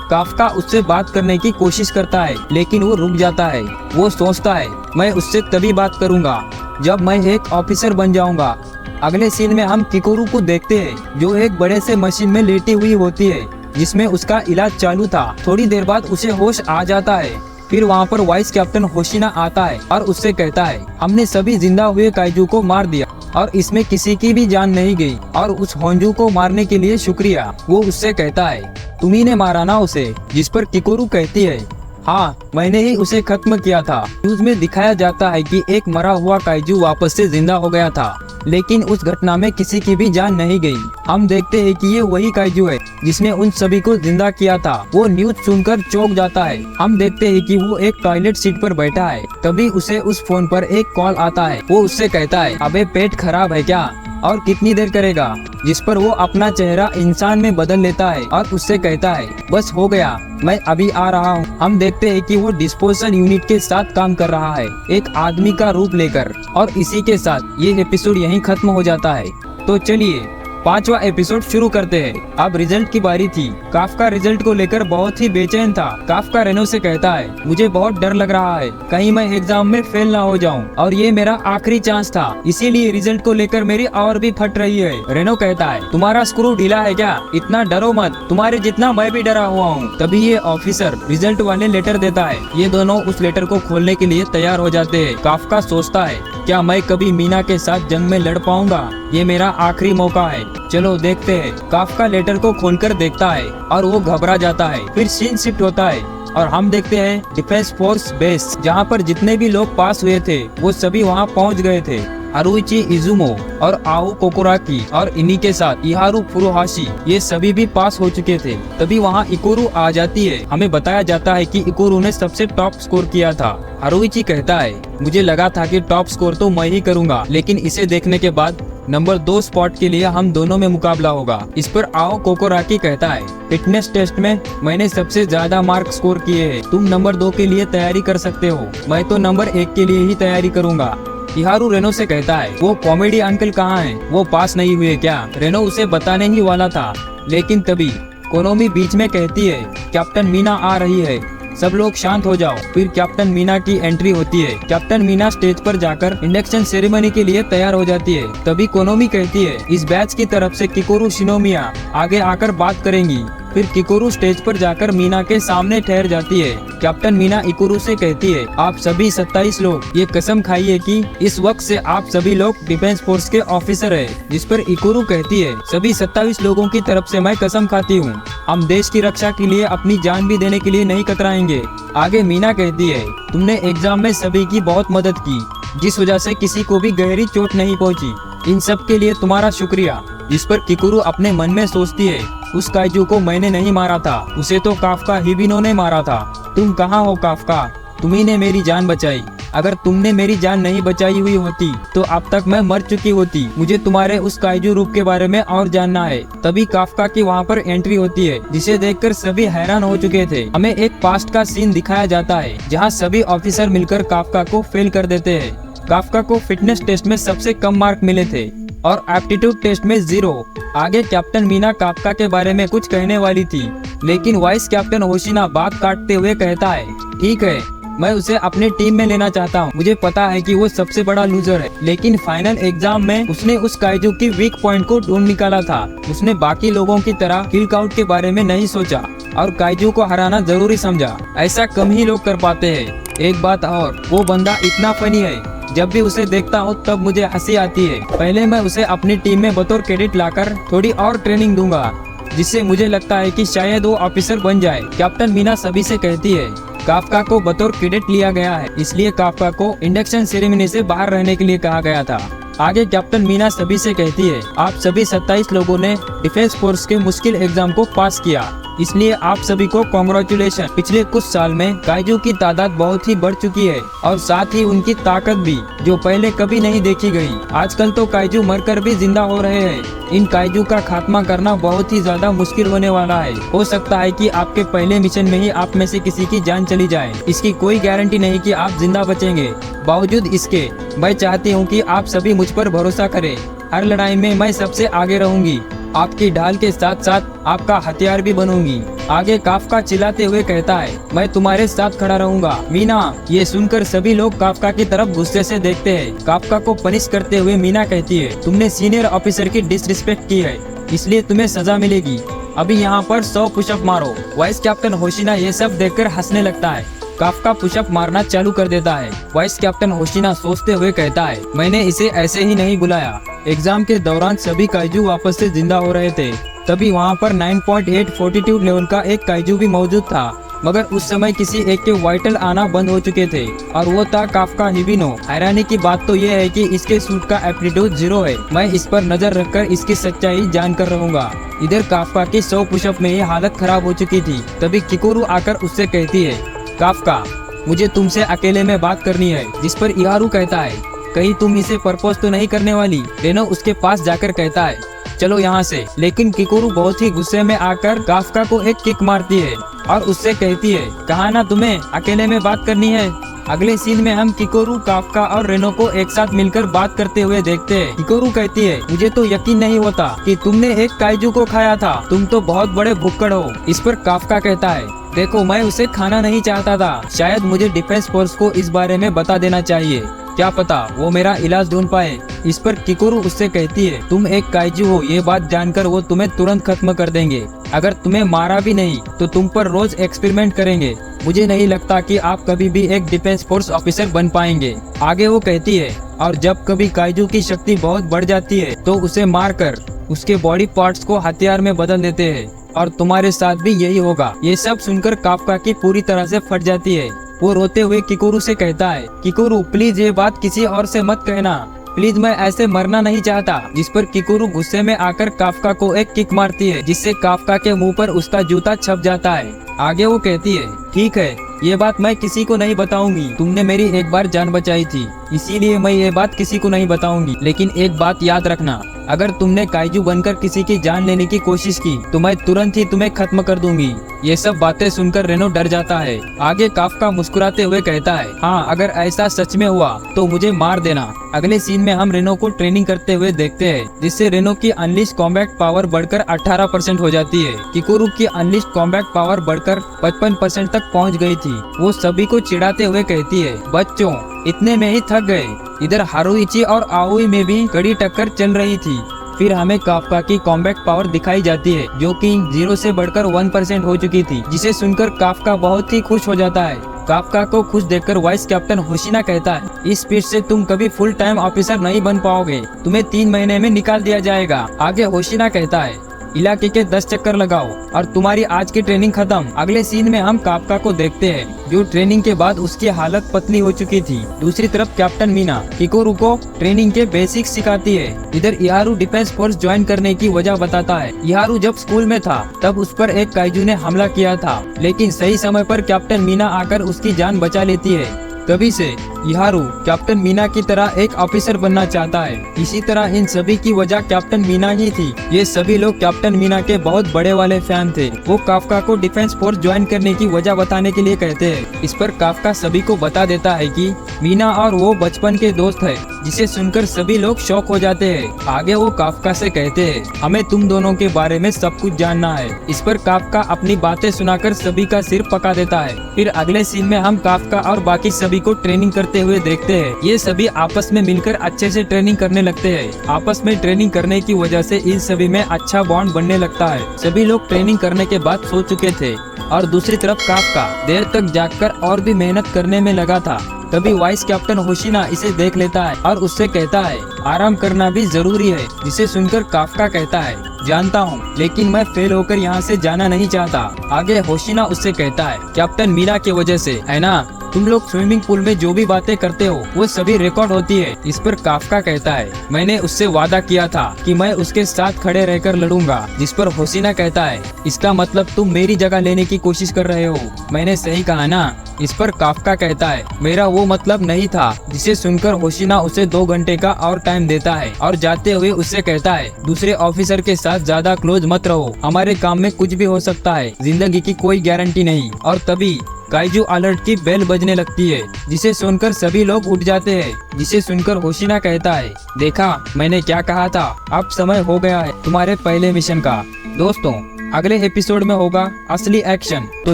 काफका उससे बात करने की कोशिश करता है, लेकिन वो रुक जाता है। वो सोचता है, मैं उससे तभी बात करूंगा जब मैं एक ऑफिसर बन जाऊंगा। अगले सीन में हम किकोरू को देखते हैं, जो एक बड़े से मशीन में लेटी हुई होती है, जिसमें उसका इलाज चालू था। थोड़ी देर बाद उसे होश आ जाता है। फिर वहाँ पर वाइस कैप्टन होशिना आता है और उससे कहता है, हमने सभी जिंदा हुए काइजू को मार दिया और इसमें किसी की भी जान नहीं गई, और उस होंजू को मारने के लिए शुक्रिया। वो उससे कहता है, तुम्ही ने मारा ना उसे। जिस पर किकोरू कहती है, हाँ मैंने ही उसे खत्म किया था। न्यूज में दिखाया जाता है कि एक मरा हुआ काइजू वापस से जिंदा हो गया था, लेकिन उस घटना में किसी की भी जान नहीं गई। हम देखते हैं कि ये वही काइजू है जिसने उन सभी को जिंदा किया था। वो न्यूज सुनकर चौंक जाता है। हम देखते हैं कि वो एक टॉयलेट सीट पर बैठा है। तभी उसे उस फोन पर एक कॉल आता है। वो उससे कहता है, अबे पेट खराब है क्या और कितनी देर करेगा। जिस पर वो अपना चेहरा इंसान में बदल लेता है और उससे कहता है, बस हो गया, मैं अभी आ रहा हूँ। हम देखते हैं कि वो डिस्पोजल यूनिट के साथ काम कर रहा है, एक आदमी का रूप लेकर। और इसी के साथ ये एपिसोड यहीं खत्म हो जाता है। तो चलिए 5वां एपिसोड शुरू करते हैं। अब रिजल्ट की बारी थी। काफका रिजल्ट को लेकर बहुत ही बेचैन था। काफका रेनो से कहता है, मुझे बहुत डर लग रहा है, कहीं मैं एग्जाम में फेल ना हो जाऊं, और ये मेरा आखिरी चांस था, इसीलिए रिजल्ट को लेकर मेरी और भी फट रही है। रेनो कहता है, तुम्हारा स्क्रू ढीला है क्या? इतना डरो मत, तुम्हारे जितना मैं भी डरा हुआ हूँ। तभी ये ऑफिसर रिजल्ट वाले लेटर देता है। ये दोनों उस लेटर को खोलने के लिए तैयार हो जाते हैं। काफका सोचता है, क्या मैं कभी मीना के साथ जंग में लड़ पाऊंगा? ये मेरा आखिरी मौका है, चलो देखते हैं। काफका लेटर को खोलकर देखता है और वो घबरा जाता है। फिर सीन शिफ्ट होता है और हम देखते हैं डिफेंस फोर्स बेस, जहाँ पर जितने भी लोग पास हुए थे वो सभी वहाँ पहुँच गए थे। हारुइची इजुमो और आओ कोकोराकी और इन्हीं के साथ इहारू फुरुहाशी, ये सभी भी पास हो चुके थे। तभी वहाँ इकोरू आ जाती है। हमें बताया जाता है कि इकोरू ने सबसे टॉप स्कोर किया था। हारुइची कहता है, मुझे लगा था कि टॉप स्कोर तो मैं ही करूँगा, लेकिन इसे देखने के बाद नंबर 2 स्पॉट के लिए हम दोनों में मुकाबला होगा। इस पर आओ कोकोराकी कहता है, फिटनेस टेस्ट में मैंने सबसे ज्यादा मार्क स्कोर किए हैं। तुम नंबर 2 के लिए तैयारी कर सकते हो, मैं तो नंबर 1 के लिए ही तैयारी करूंगा। इहारू रेनो से कहता है, वो कॉमेडी अंकल कहाँ हैं? वो पास नहीं हुए क्या? रेनो उसे बताने ही वाला था, लेकिन तभी कोनोमी बीच में कहती है, कैप्टन मीना आ रही है, सब लोग शांत हो जाओ। फिर कैप्टन मीना की एंट्री होती है। कैप्टन मीना स्टेज पर जाकर इंडक्शन सेरेमनी के लिए तैयार हो जाती है। तभी कोनोमी कहती है, इस बैच की तरफ से किकोरू शिनोमिया आगे आकर बात करेंगी। फिर किकोरू स्टेज पर जाकर मीना के सामने ठहर जाती है। कैप्टन मीना इकुरू से कहती है, आप सभी 27 लोग ये कसम खाइए कि इस वक्त से आप सभी लोग डिफेंस फोर्स के ऑफिसर है। जिस पर इकुरू कहती है, सभी 27 लोगों की तरफ से मैं कसम खाती हूँ, हम देश की रक्षा के लिए अपनी जान भी देने के लिए नहीं कतराएंगे। आगे मीना कहती है, तुमने एग्जाम में सभी की बहुत मदद की, जिस वजह से किसी को भी गहरी चोट नहीं पहुँची, इन सब के लिए तुम्हारा शुक्रिया। जिस पर किकुरू अपने मन में सोचती है, उस काइजू को मैंने नहीं मारा था, उसे तो काफका हिबिनो ने मारा था। तुम कहाँ हो काफका? तुम्ही ने मेरी जान बचाई। अगर तुमने मेरी जान नहीं बचाई हुई होती तो अब तक मैं मर चुकी होती। मुझे तुम्हारे उस काइजू रूप के बारे में और जानना है। तभी काफका की वहाँ पर एंट्री होती है, जिसे देखकर सभी हैरान हो चुके थे। हमें एक पास्ट का सीन दिखाया जाता है, जहाँ सभी ऑफिसर मिलकर काफका को फेल कर देते हैं। काफका को फिटनेस टेस्ट में सबसे कम मार्क मिले थे और एप्टीट्यूड टेस्ट में 0। आगे कैप्टन मीना काफका के बारे में कुछ कहने वाली थी, लेकिन वाइस कैप्टन होशिना बात काटते हुए कहता है, ठीक है, मैं उसे अपने टीम में लेना चाहता हूँ। मुझे पता है कि वो सबसे बड़ा लूजर है, लेकिन फाइनल एग्जाम में उसने उस काइजू की वीक पॉइंट को ढूंढ निकाला था। उसने बाकी लोगों की तरह किल काउंट के बारे में नहीं सोचा और काइजू को हराना जरूरी समझा। ऐसा कम ही लोग कर पाते हैं। एक बात और, वो बंदा इतना फनी है, जब भी उसे देखता हूँ तब मुझे हंसी आती है। पहले मैं उसे अपनी टीम में बतौर कैडेट लाकर थोड़ी और ट्रेनिंग दूंगा, जिससे मुझे लगता है कि शायद वो ऑफिसर बन जाए। कैप्टन मीना सभी से कहती है, काफका को बतौर कैडेट लिया गया है, इसलिए काफका को इंडक्शन सेरेमनी से बाहर रहने के लिए कहा गया था। आगे कैप्टन मीना सभी से कहती है, आप सभी 27 लोगों ने डिफेंस फोर्स के मुश्किल एग्जाम को पास किया, इसलिए आप सभी को कांग्रेचुलेशन। पिछले कुछ साल में काइजू की तादाद बहुत ही बढ़ चुकी है और साथ ही उनकी ताकत भी, जो पहले कभी नहीं देखी गई। आजकल तो काइजू मरकर भी जिंदा हो रहे हैं। इन काइजू का खात्मा करना बहुत ही ज्यादा मुश्किल होने वाला है। हो सकता है कि आपके पहले मिशन में ही आप में से किसी की जान चली जाए। इसकी कोई गारंटी नहीं कि आप जिंदा बचेंगे। बावजूद इसके मैं चाहती हूँ कि आप सभी मुझ पर भरोसा करें। हर लड़ाई में मैं सबसे आगे रहूंगी, आपकी ढाल के साथ साथ आपका हथियार भी बनूंगी। आगे काफका चिल्लाते हुए कहता है, मैं तुम्हारे साथ खड़ा रहूंगा मीना। ये सुनकर सभी लोग काफका की तरफ गुस्से से देखते हैं। काफका को पनिश करते हुए मीना कहती है, तुमने सीनियर ऑफिसर की डिसरिस्पेक्ट की है, इसलिए तुम्हें सजा मिलेगी। अभी यहाँ पर 100 पुशअप मारो। वाइस कैप्टन होशिना ये सब देखकर हंसने लगता है। काफका पुशअप मारना चालू कर देता है। वाइस कैप्टन होशिना सोचते हुए कहता है, मैंने इसे ऐसे ही नहीं बुलाया। एग्जाम के दौरान सभी काइजू वापस से जिंदा हो रहे थे। तभी वहाँ पर 9.8 फोर्टिट्यूड लेवल का एक काइजू भी मौजूद था, मगर उस समय किसी एक के वाइटल आना बंद हो चुके थे और वो था काफका हिबिनो। हैरानी की बात तो ये है कि इसके सूट का एप्टीट्यूड 0 है। मैं इस पर नजर रखकर इसकी सच्चाई जान कर रहूंगा। इधर काफका की 100 पुशअप में ही हालत खराब हो चुकी थी। तभी किकुरू आकर उससे कहती है, काफका, मुझे तुमसे अकेले में बात करनी है। जिस पर इहारू कहता है, कहीं तुम इसे प्रपोज तो नहीं करने वाली? रेनो उसके पास जाकर कहता है, चलो यहाँ से। लेकिन किकुरू बहुत ही गुस्से में आकर काफका को एक किक मारती है और उससे कहती है, कहा ना तुम्हें अकेले में बात करनी है। अगले सीन में हम किकुरू, काफका और रेनो को एक साथ मिलकर बात करते हुए देखते हैं। किकुरू कहती है, मुझे तो यकीन नहीं होता कि तुमने एक काइजू को खाया था, तुम तो बहुत बड़े भुक्कड़ हो। इस पर काफका कहता है, देखो, मैं उसे खाना नहीं चाहता था, शायद मुझे डिफेंस फोर्स को इस बारे में बता देना चाहिए, क्या पता वो मेरा इलाज ढूंढ पाए। इस पर किकुरू उससे कहती है, तुम एक काइजू हो, ये बात जानकर वो तुम्हें तुरंत खत्म कर देंगे। अगर तुम्हें मारा भी नहीं तो तुम पर रोज एक्सपेरिमेंट करेंगे। मुझे नहीं लगता कि आप कभी भी एक डिफेंस फोर्स ऑफिसर बन पाएंगे। आगे वो कहती है, और जब कभी काइजू की शक्ति बहुत बढ़ जाती है तो उसे मारकर उसके बॉडी पार्ट्स को हथियार में बदल देते हैं, और तुम्हारे साथ भी यही होगा। ये सब सुनकर काफका की पूरी तरह से फट जाती है। वो रोते हुए किकुरू से कहता है, किकुरू प्लीज ये बात किसी और से मत कहना, प्लीज मैं ऐसे मरना नहीं चाहता। जिस पर किकुरु गुस्से में आकर काफका को एक किक मारती है, जिससे काफका के मुंह पर उसका जूता छप जाता है। आगे वो कहती है, ठीक है, ये बात मैं किसी को नहीं बताऊंगी। तुमने मेरी एक बार जान बचाई थी, इसीलिए मैं ये बात किसी को नहीं बताऊंगी। लेकिन एक बात याद रखना, अगर तुमने काइजू बनकर किसी की जान लेने की कोशिश की तो मैं तुरंत ही तुम्हें खत्म कर दूंगी। ये सब बातें सुनकर रेनो डर जाता है। आगे काफका मुस्कुराते हुए कहता है, हाँ, अगर ऐसा सच में हुआ तो मुझे मार देना। अगले सीन में हम रेनो को ट्रेनिंग करते हुए देखते हैं, जिससे रेनो की अनलिस्ट कॉम्बैट पावर बढ़कर 18% हो जाती है। किकुरु की अनलिस्ट कॉम्बैट पावर बढ़कर 55% तक पहुंच गई थी। वो सभी को चिढ़ाते हुए कहती है, बच्चों, इतने में ही थक गए। इधर हारुइची और आओई में भी कड़ी टक्कर चल रही थी। फिर हमें काफका की कॉम्बैट पावर दिखाई जाती है, जो कि 0 से बढ़कर 1% हो चुकी थी, जिसे सुनकर काफका बहुत ही खुश हो जाता है। काफका को खुश देखकर वाइस कैप्टन होशिना कहता है, इस स्पीड से तुम कभी फुल टाइम ऑफिसर नहीं बन पाओगे, तुम्हें 3 महीने में निकाल दिया जाएगा। आगे होशिना कहता है, इलाके के 10 चक्कर लगाओ और तुम्हारी आज की ट्रेनिंग खत्म। अगले सीन में हम काफका को देखते हैं, जो ट्रेनिंग के बाद उसकी हालत पतली हो चुकी थी। दूसरी तरफ कैप्टन मीना किकुरु को ट्रेनिंग के बेसिक्स सिखाती है। इधर इहारू डिफेंस फोर्स ज्वाइन करने की वजह बताता है। इहारू जब स्कूल में था तब उस पर एक काइजू ने हमला किया था, लेकिन सही समय पर कैप्टन मीना आकर उसकी जान बचा लेती है। तभी से इहारू कैप्टन मीना की तरह एक ऑफिसर बनना चाहता है। इसी तरह इन सभी की वजह कैप्टन मीना ही थी। ये सभी लोग कैप्टन मीना के बहुत बड़े वाले फैन थे। वो काफका को डिफेंस फोर्स ज्वाइन करने की वजह बताने के लिए कहते हैं। इस पर काफका सभी को बता देता है कि मीना और वो बचपन के दोस्त है, जिसे सुनकर सभी लोग शॉक हो जाते हैं। आगे वो काफका से कहते हैं, हमें तुम दोनों के बारे में सब कुछ जानना है। इस पर काफका अपनी बातें सुनाकर सभी का सिर पका देता है। फिर अगले सीन में हम काफका और बाकी सभी को ट्रेनिंग करते हुए देखते हैं। ये सभी आपस में मिलकर अच्छे से ट्रेनिंग करने लगते हैं। आपस में ट्रेनिंग करने की वजह से इन सभी में अच्छा बॉन्ड बनने लगता है। सभी लोग ट्रेनिंग करने के बाद सो चुके थे और दूसरी तरफ काफका देर तक जागकर और भी मेहनत करने में लगा था। तभी वाइस कैप्टन होशिना इसे देख लेता है और उससे कहता है, आराम करना भी जरूरी है। जिसे सुनकर काफका कहता है, जानता हूँ, लेकिन मैं फेल होकर यहाँ से जाना नहीं चाहता। आगे होशिना उससे कहता है, कैप्टन मीना की वजह से है ना, तुम लोग स्विमिंग पूल में जो भी बातें करते हो वो सभी रिकॉर्ड होती है। इस पर काफका कहता है, मैंने उससे वादा किया था कि मैं उसके साथ खड़े रहकर लड़ूंगा। जिस पर होशिना कहता है, इसका मतलब तुम मेरी जगह लेने की कोशिश कर रहे हो। मैंने सही कहा ना? इस पर काफका कहता है, मेरा वो मतलब नहीं था। जिसे सुनकर होशिना उसे 2 घंटे का और टाइम देता है और जाते हुए उससे कहता है, दूसरे ऑफिसर के साथ ज्यादा क्लोज मत रहो, हमारे काम में कुछ भी हो सकता है, जिंदगी की कोई गारंटी नहीं। और तभी काइजू अलर्ट की बेल बजने लगती है, जिसे सुनकर सभी लोग उठ जाते हैं। जिसे सुनकर होशिना कहता है, देखा मैंने क्या कहा था, अब समय हो गया है तुम्हारे पहले मिशन का। दोस्तों, अगले एपिसोड में होगा असली एक्शन, तो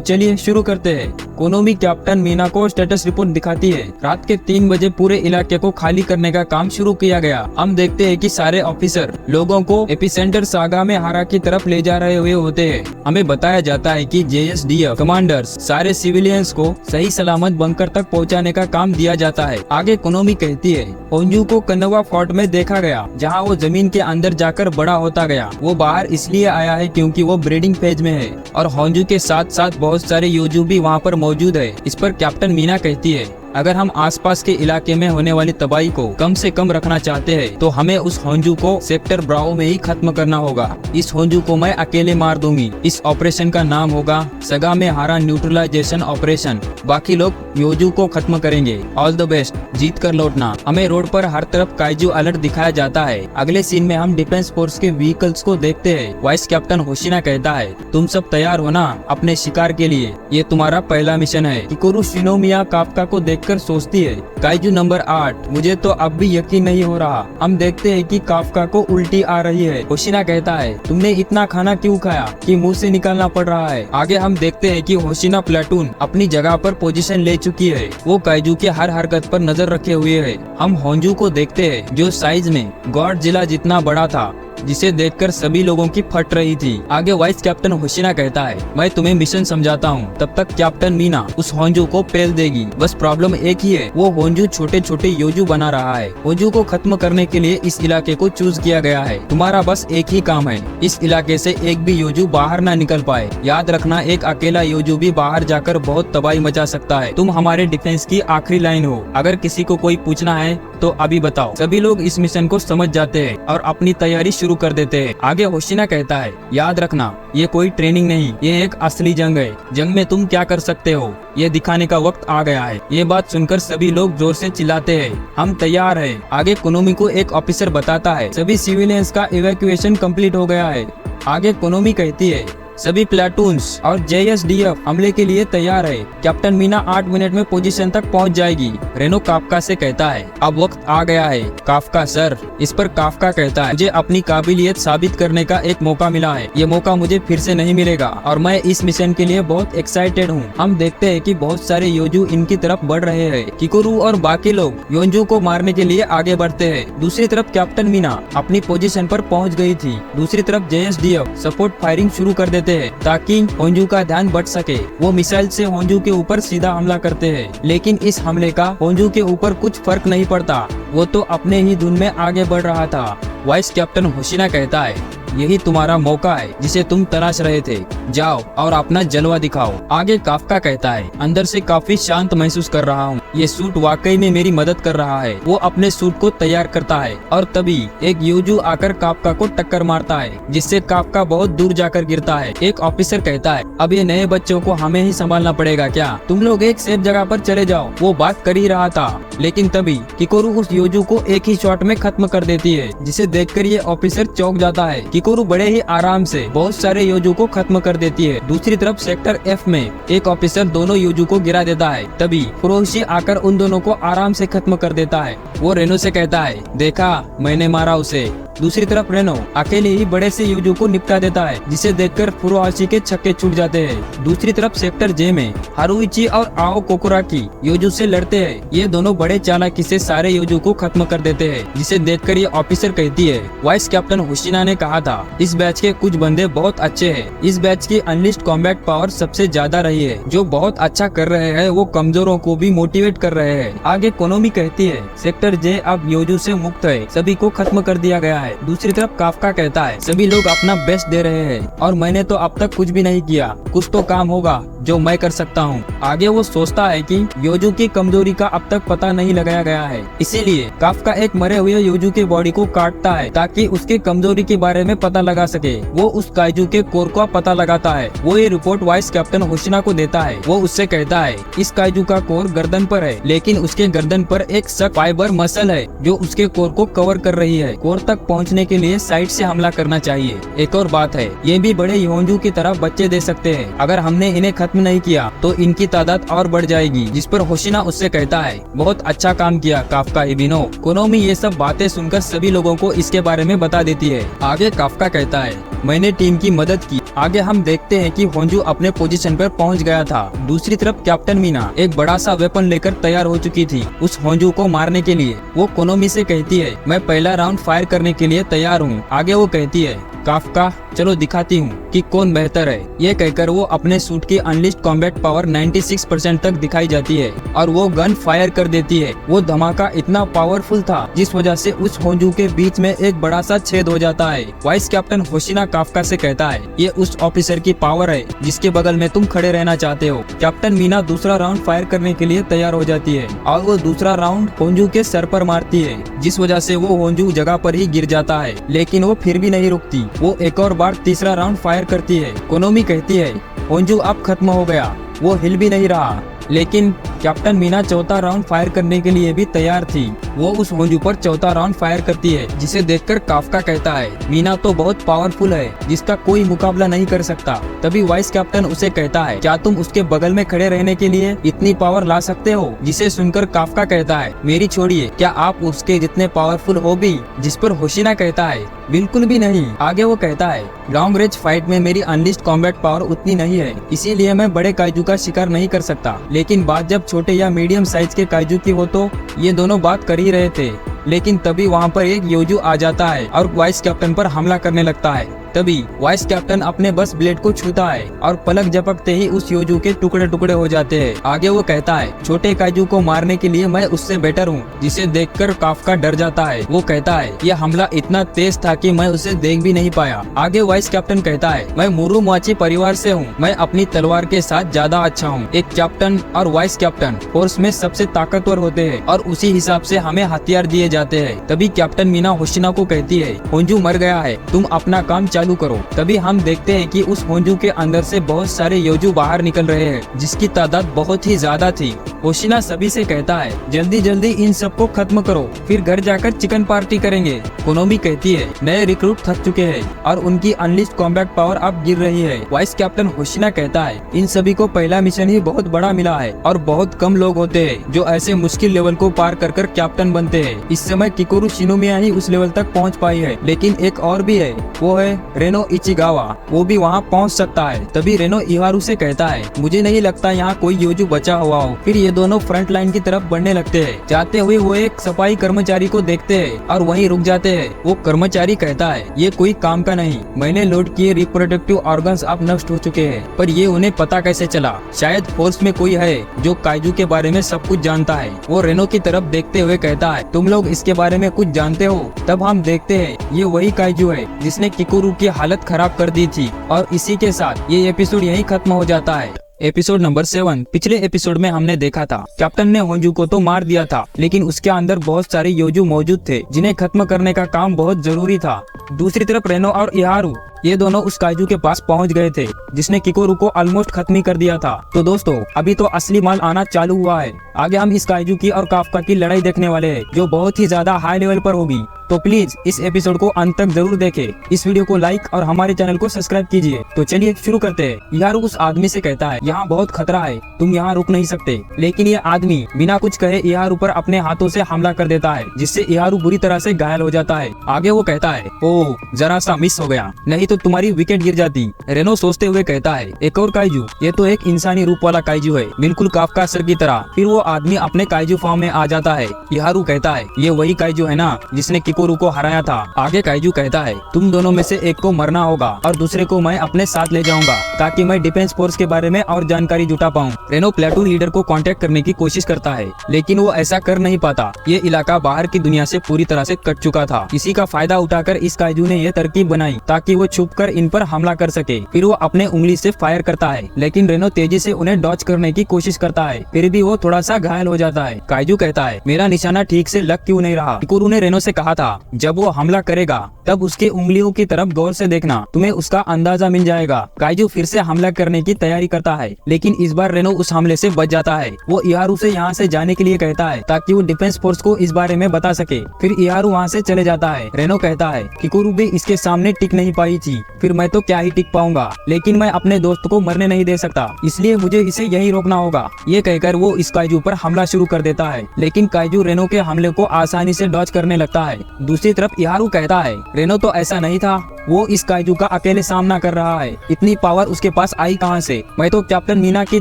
चलिए शुरू करते हैं। कोनोमी कैप्टन मीना को स्टेटस रिपोर्ट दिखाती है। रात के 3 बजे पूरे इलाके को खाली करने का काम शुरू किया गया। हम देखते हैं कि सारे ऑफिसर लोगों को एपिसेंटर सागा में हारा की तरफ ले जा रहे हुए होते हैं। हमें बताया जाता है कि JSDF कमांडर्स सारे सिविलियंस को सही सलामत बंकर तक पहुंचाने का काम दिया जाता है। आगे कोनोमी कहती है, होंजू को कन्नवा फोर्ट में देखा गया, जहाँ वो जमीन के अंदर जाकर बड़ा होता गया। वो बाहर इसलिए आया है क्योंकि वो ब्रीडिंग फेज में है और होंजू के साथ साथ बहुत सारे योजू भी वहाँ पर मौजूद है। इस पर कैप्टन मीना कहती है, अगर हम आसपास के इलाके में होने वाली तबाही को कम से कम रखना चाहते हैं तो हमें उस होंजू को सेक्टर ब्रावो में ही खत्म करना होगा। इस होंजू को मैं अकेले मार दूंगी। इस ऑपरेशन का नाम होगा सगा में हारा न्यूट्रलाइजेशन ऑपरेशन। बाकी लोग योजू को खत्म करेंगे। ऑल द बेस्ट, जीत कर लौटना। हमें रोड पर हर तरफ काइजू अलर्ट दिखाया जाता है। अगले सीन में हम डिफेंस फोर्स के व्हीकल्स को देखते हैं। वाइस कैप्टन होशिना कहता है, तुम सब तैयार हो ना अपने शिकार के लिए, ये तुम्हारा पहला मिशन है। किकुरु शिनोमिया काफका को देखकर सोचती है, काइजू नंबर 8, मुझे तो अब भी यकीन नहीं हो रहा। हम देखते हैं कि काफका को उल्टी आ रही है। होशिना कहता है, तुमने इतना खाना क्यों खाया कि मुंह से निकालना पड़ रहा है। आगे हम देखते हैं कि होशिना प्लाटून अपनी जगह पर पोजीशन ले चुकी है। वो काइजू के हर हरकत पर नजर रखे हुए है। हम होंजू को देखते हैं जो साइज में गॉडजिला जितना बड़ा था, जिसे देखकर सभी लोगों की फट रही थी। आगे वाइस कैप्टन होशिना कहता है, मैं तुम्हें मिशन समझाता हूँ, तब तक कैप्टन मीना उस होंजू को पेल देगी। बस प्रॉब्लम एक ही है, वो होंजू छोटे छोटे योजू बना रहा है। होंजू को खत्म करने के लिए इस इलाके को चूज किया गया है। तुम्हारा बस एक ही काम है, इस इलाके से एक भी योजू बाहर ना निकल पाए। याद रखना, एक अकेला योजू भी बाहर जाकर बहुत तबाही मचा सकता है। तुम हमारे डिफेंस की आखिरी लाइन हो। अगर किसी को कोई पूछना है तो अभी बताओ। सभी लोग इस मिशन को समझ जाते हैं और अपनी तैयारी शुरू कर देते हैं। आगे होशिना कहता है, याद रखना ये कोई ट्रेनिंग नहीं, ये एक असली जंग है। जंग में तुम क्या कर सकते हो ये दिखाने का वक्त आ गया है। ये बात सुनकर सभी लोग जोर से चिल्लाते हैं, हम तैयार हैं। आगे कोनोमी को एक ऑफिसर बताता है, सभी सिविलियंस का इवैक्यूएशन कंप्लीट हो गया है। आगे कोनोमी कहती है, सभी प्लाटून्स और JSDF हमले के लिए तैयार है। कैप्टन मीना 8 मिनट में पोजीशन तक पहुंच जाएगी। रेनो काफका से कहता है, अब वक्त आ गया है। Kafka sir. इस पर काफका कहता है, मुझे अपनी काबिलियत साबित करने का एक मौका मिला है। ये मौका मुझे फिर से नहीं मिलेगा और मैं इस मिशन के लिए बहुत एक्साइटेड हूँ। हम देखते हैं कि बहुत सारे योजू इनकी तरफ बढ़ रहे हैं। किकुरु और बाकी लोग योंजू को मारने के लिए आगे बढ़ते हैं। दूसरी तरफ कैप्टन मीना अपनी पोजीशन पर पहुंच गई थी। दूसरी तरफ JSDF सपोर्ट फायरिंग शुरू कर देते हैं ताकि होंजू का ध्यान बट सके। वो मिसाइल से होंजू के ऊपर सीधा हमला करते हैं, लेकिन इस हमले का होंजू के ऊपर कुछ फर्क नहीं पड़ता। वो तो अपने ही धुन में आगे बढ़ रहा था। वाइस कैप्टन होशिना कहता है, यही तुम्हारा मौका है जिसे तुम तलाश रहे थे। जाओ और अपना जलवा दिखाओ। आगे काफका कहता है, अंदर से काफी शांत महसूस कर रहा हूँ। ये सूट वाकई में मेरी मदद कर रहा है। वो अपने सूट को तैयार करता है और तभी एक योजू आकर काफका को टक्कर मारता है, जिससे काफका बहुत दूर जाकर गिरता है। एक ऑफिसर कहता है, अब ये नए बच्चों को हमें ही संभालना पड़ेगा क्या? तुम लोग एक सेफ जगह पर चले जाओ। वो बात कर ही रहा था, लेकिन तभी किकोरू उस योजू को एक ही शॉट में खत्म कर देती है, जिसे देखकर ये ऑफिसर चौंक जाता है। किकोरू बड़े ही आराम से बहुत सारे योजू को खत्म कर देती है। दूसरी तरफ सेक्टर F में एक ऑफिसर दोनों योजू को गिरा देता है। तभी फुरोशी आकर उन दोनों को आराम से खत्म कर देता है। वो रेनो से कहता है, देखा मैंने मारा उसे। दूसरी तरफ रेनो अकेले ही बड़े से योजू को निपटा देता है, जिसे देखकर फुरोहाशी के छक्के छूट जाते हैं। दूसरी तरफ सेक्टर J में हारुइची और आओ कोकुराकी योजू से लड़ते हैं। ये दोनों बड़े चालाकी से सारे योजू को खत्म कर देते हैं, जिसे देखकर ये ऑफिसर कहती है, वाइस कैप्टन होशिना ने कहा था इस बैच के कुछ बंदे बहुत अच्छे हैं। इस बैच की अनलिस्ट कॉम्बैट पावर सबसे ज्यादा रही है। जो बहुत अच्छा कर रहे हैं वो कमजोरों को भी मोटिवेट कर रहे हैं। आगे कोनोमी कहती है, सेक्टर J अब योजू से मुक्त है, सभी को खत्म कर दिया गया है। दूसरी तरफ काफका कहता है, सभी लोग अपना बेस्ट दे रहे हैं और मैंने तो अब तक कुछ भी नहीं किया। कुछ तो काम होगा जो मैं कर सकता हूँ। आगे वो सोचता है कि योजू की कमजोरी का अब तक पता नहीं लगाया गया है, इसीलिए काफका एक मरे हुए योजू के बॉडी को काटता है ताकि उसके कमजोरी के बारे में पता लगा सके। वो उस काइजू के कोर का पता लगाता है। वो ये रिपोर्ट वाइस कैप्टन होशिना को देता है। वो उससे कहता है, इस काइजू का कोर गर्दन पर है, लेकिन उसके गर्दन पर एक सख्त फाइबर मसल है जो उसके कोर को कवर कर रही है। कोर तक पहुंचने के लिए साइड से हमला करना चाहिए। एक और बात है, ये भी बड़े योंजू की तरह बच्चे दे सकते हैं। अगर हमने इन्हें खत्म नहीं किया तो इनकी तादाद और बढ़ जाएगी। जिस पर होशिना उससे कहता है, बहुत अच्छा काम किया काफका इबिनो। कोनोमी ये सब बातें सुनकर सभी लोगों को इसके बारे में बता देती है। आगे काफका कहता है, मैंने टीम की मदद की। आगे हम देखते हैं कि होंजू अपने पोजीशन पर पहुंच गया था। दूसरी तरफ कैप्टन मीना एक बड़ा सा वेपन लेकर तैयार हो चुकी थी उस होंजू को मारने के लिए। वो कोनोमी से कहती है, मैं पहला राउंड फायर करने के लिए तैयार हूँ। आगे वो कहती है, काफका चलो दिखाती हूँ कि कौन बेहतर है। ये कहकर वो अपने सूट की अनलिस्ट कॉम्बैट पावर 96% तक दिखाई जाती है और वो गन फायर कर देती है। वो धमाका इतना पावरफुल था जिस वजह से उस होंजू के बीच में एक बड़ा सा छेद हो जाता है। वाइस कैप्टन होशिना काफका से कहता है, ये उस ऑफिसर की पावर है जिसके बगल में तुम खड़े रहना चाहते हो। कैप्टन मीना दूसरा राउंड फायर करने के लिए तैयार हो जाती है और वो दूसरा राउंड होंजू के सर पर मारती है, जिस वजह से वो होंजू जगह पर ही गिर जाता है। लेकिन वो फिर भी नहीं रुकती। वो एक और बार तीसरा राउंड फायर करती है। कोनोमी कहती है, होंजू अब खत्म हो गया। वो हिल भी नहीं रहा। लेकिन कैप्टन मीना चौथा राउंड फायर करने के लिए भी तैयार थी। वो उस होंजू पर चौथा राउंड फायर करती है, जिसे देखकर काफका कहता है, मीना तो बहुत पावरफुल है जिसका कोई मुकाबला नहीं कर सकता। तभी वाइस कैप्टन उसे कहता है, क्या तुम उसके बगल में खड़े रहने के लिए इतनी पावर ला सकते हो? जिसे सुनकर काफका कहता है, मेरी छोड़िए, क्या आप उसके जितने पावरफुल हो भी? जिस पर होशिना कहता है, बिल्कुल भी नहीं। आगे वो कहता है, लॉन्ग रेंज फाइट में मेरी अनलिस्ट कॉम्बैट पावर उतनी नहीं है, इसीलिए मैं बड़े काइजू का शिकार नहीं कर सकता। लेकिन बात जब छोटे या मीडियम साइज के काइजू की हो तो ये दोनों बात कर ही रहे थे। लेकिन तभी वहाँ पर एक योजू आ जाता है और वाइस कैप्टन पर हमला करने लगता है। तभी वाइस कैप्टन अपने बस ब्लेड को छूता है और पलक झपकते ही उस योजू के टुकड़े टुकड़े हो जाते हैं। आगे वो कहता है, छोटे काइजू को मारने के लिए मैं उससे बेटर हूँ, जिसे देखकर काफका डर जाता है। वो कहता है, यह हमला इतना तेज था कि मैं उसे देख भी नहीं पाया। आगे वाइस कैप्टन कहता है, मैं मुरुमाची परिवार से हूँ, मैं अपनी तलवार के साथ ज्यादा अच्छा हूँ। एक कैप्टन और वाइस कैप्टन फोर्स में सबसे ताकतवर होते हैं और उसी हिसाब से हमें हथियार दिए जाते हैं। तभी कैप्टन मीना होशिना को कहती है, होंजू मर गया है, तुम अपना काम चालू करो। तभी हम देखते हैं कि उस होंजू के अंदर से बहुत सारे योजू बाहर निकल रहे हैं, जिसकी तादाद बहुत ही ज्यादा थी। होशिना सभी से कहता है, जल्दी जल्दी इन सबको खत्म करो, फिर घर जाकर चिकन पार्टी करेंगे। कोनोमी कहती है, नए रिक्रूट थक चुके हैं और उनकी अनलिस्ट कॉम्बैट पावर अब गिर रही है। वाइस कैप्टन होशिना कहता है, इन सभी को पहला मिशन ही बहुत बड़ा मिला है और बहुत कम लोग होते हैं जो ऐसे मुश्किल लेवल को पार कर कर कैप्टन बनते हैं। इस समय किकोरू शिनोमिया ही उस लेवल तक पहुंच पाई है, लेकिन एक और भी है, वो है रेनो इचिगावा, वो भी वहां पहुंच सकता है। तभी रेनो इहारू से कहता है, मुझे नहीं लगता यहाँ कोई योजू बचा हुआ हो। फिर ये दोनों फ्रंट लाइन की तरफ बढ़ने लगते हैं। जाते हुए वो एक सफाई कर्मचारी को देखते हैं और वहीं रुक जाते हैं। वो कर्मचारी कहता है, ये कोई काम का नहीं, मैंने लोड किए रिप्रोडक्टिव ऑर्गन्स अब नष्ट हो चुके हैं। पर ये उन्हें पता कैसे चला? शायद फोर्स में कोई है जो काइजू के बारे में सब कुछ जानता है। वो रेनो की तरफ देखते हुए कहता है, तुम लोग इसके बारे में कुछ जानते हो? तब हम देखते हैं ये वही काइजू है जिसने किकोरू की हालत खराब कर दी थी। और इसी के साथ ये एपिसोड यहीं खत्म हो जाता है। Episode number 7। पिछले एपिसोड में हमने देखा था कैप्टन ने होंजू को तो मार दिया था, लेकिन उसके अंदर बहुत सारे योजू मौजूद थे जिन्हें खत्म करने का काम बहुत जरूरी था। दूसरी तरफ रेनो और इहारू ये दोनों उस काइजू के पास पहुंच गए थे जिसने किकोरू को ऑलमोस्ट खत्म ही कर दिया था। तो दोस्तों, अभी तो असली माल आना चालू हुआ है। आगे हम इस काइजू की और काफका की लड़ाई देखने वाले हैं, जो बहुत ही ज्यादा हाई लेवल पर होगी। तो प्लीज इस एपिसोड को अंत तक जरूर देखें। इस वीडियो को लाइक और हमारे चैनल को सब्सक्राइब कीजिए। तो चलिए शुरू करते हैं। इहारू उस आदमी से कहता है, यहाँ बहुत खतरा है, तुम यहाँ रुक नहीं सकते। लेकिन ये आदमी बिना कुछ कहे इहारू पर अपने हाथों से हमला कर देता है, जिससे इहारू बुरी तरह से घायल हो जाता है। आगे वो कहता है, ओह जरा सा मिस हो गया, नहीं तो तुम्हारी विकेट गिर जाती। रेनो सोचते हुए कहता है, एक और काइजू? ये तो एक इंसानी रूप वाला काइजू है, बिल्कुल काफका सर की तरह। फिर वो आदमी अपने काइजू फॉर्म में आ जाता है। इहारू कहता है, ये वही काइजू है ना जिसने किकोरू को हराया था। आगे काइजू कहता है, तुम दोनों में से एक को मरना होगा और दूसरे को मैं अपने साथ ले जाऊंगा, ताकि मैं डिफेंस फोर्स के बारे में और जानकारी जुटा पाऊँ। रेनो प्लेटून लीडर को कांटेक्ट करने की कोशिश करता है, लेकिन वो ऐसा कर नहीं पाता। ये इलाका बाहर की दुनिया से पूरी तरह से कट चुका था। इसी का फायदा उठाकर इस काइजू ने यह तरकीब बनाई ताकि वो छुपकर इन पर हमला कर सके। फिर वो अपने उंगली से फायर करता है, लेकिन रेनो तेजी से उन्हें डॉच करने की कोशिश करता है। फिर भी वो थोड़ा सा घायल हो जाता है। काइजू कहता है, मेरा निशाना ठीक से लग क्यों नहीं रहा? किकोरू ने रेनो से कहा था, जब वो हमला करेगा तब उसके उंगलियों की तरफ गौर से देखना, तुम्हें उसका अंदाजा मिल जाएगा। काइजू फिर से हमला करने की तैयारी करता है, लेकिन इस बार रेनो उस हमले से बच जाता है। वो इहारू से यहाँ से जाने के लिए कहता है ताकि वो डिफेंस फोर्स को इस बारे में बता सके। फिर इहारू वहाँ से चले जाता है। रेनो कहता है, किकोरू भी इसके सामने टिक नहीं पाई थी, फिर मैं तो क्या ही टिक पाऊंगा, लेकिन मैं अपने दोस्त को मरने नहीं दे सकता, इसलिए मुझे इसे यही रोकना होगा। ये कहकर वो इस काइजू पर हमला शुरू कर देता है, लेकिन काइजू रेनो के हमले को आसानी से डॉच करने लगता है। दूसरी तरफ इहारू कहता है, रेनो तो ऐसा नहीं था, वो इस काइजू का अकेले सामना कर रहा है, इतनी पावर उसके पास आई कहां से? मैं तो कैप्टन मीना की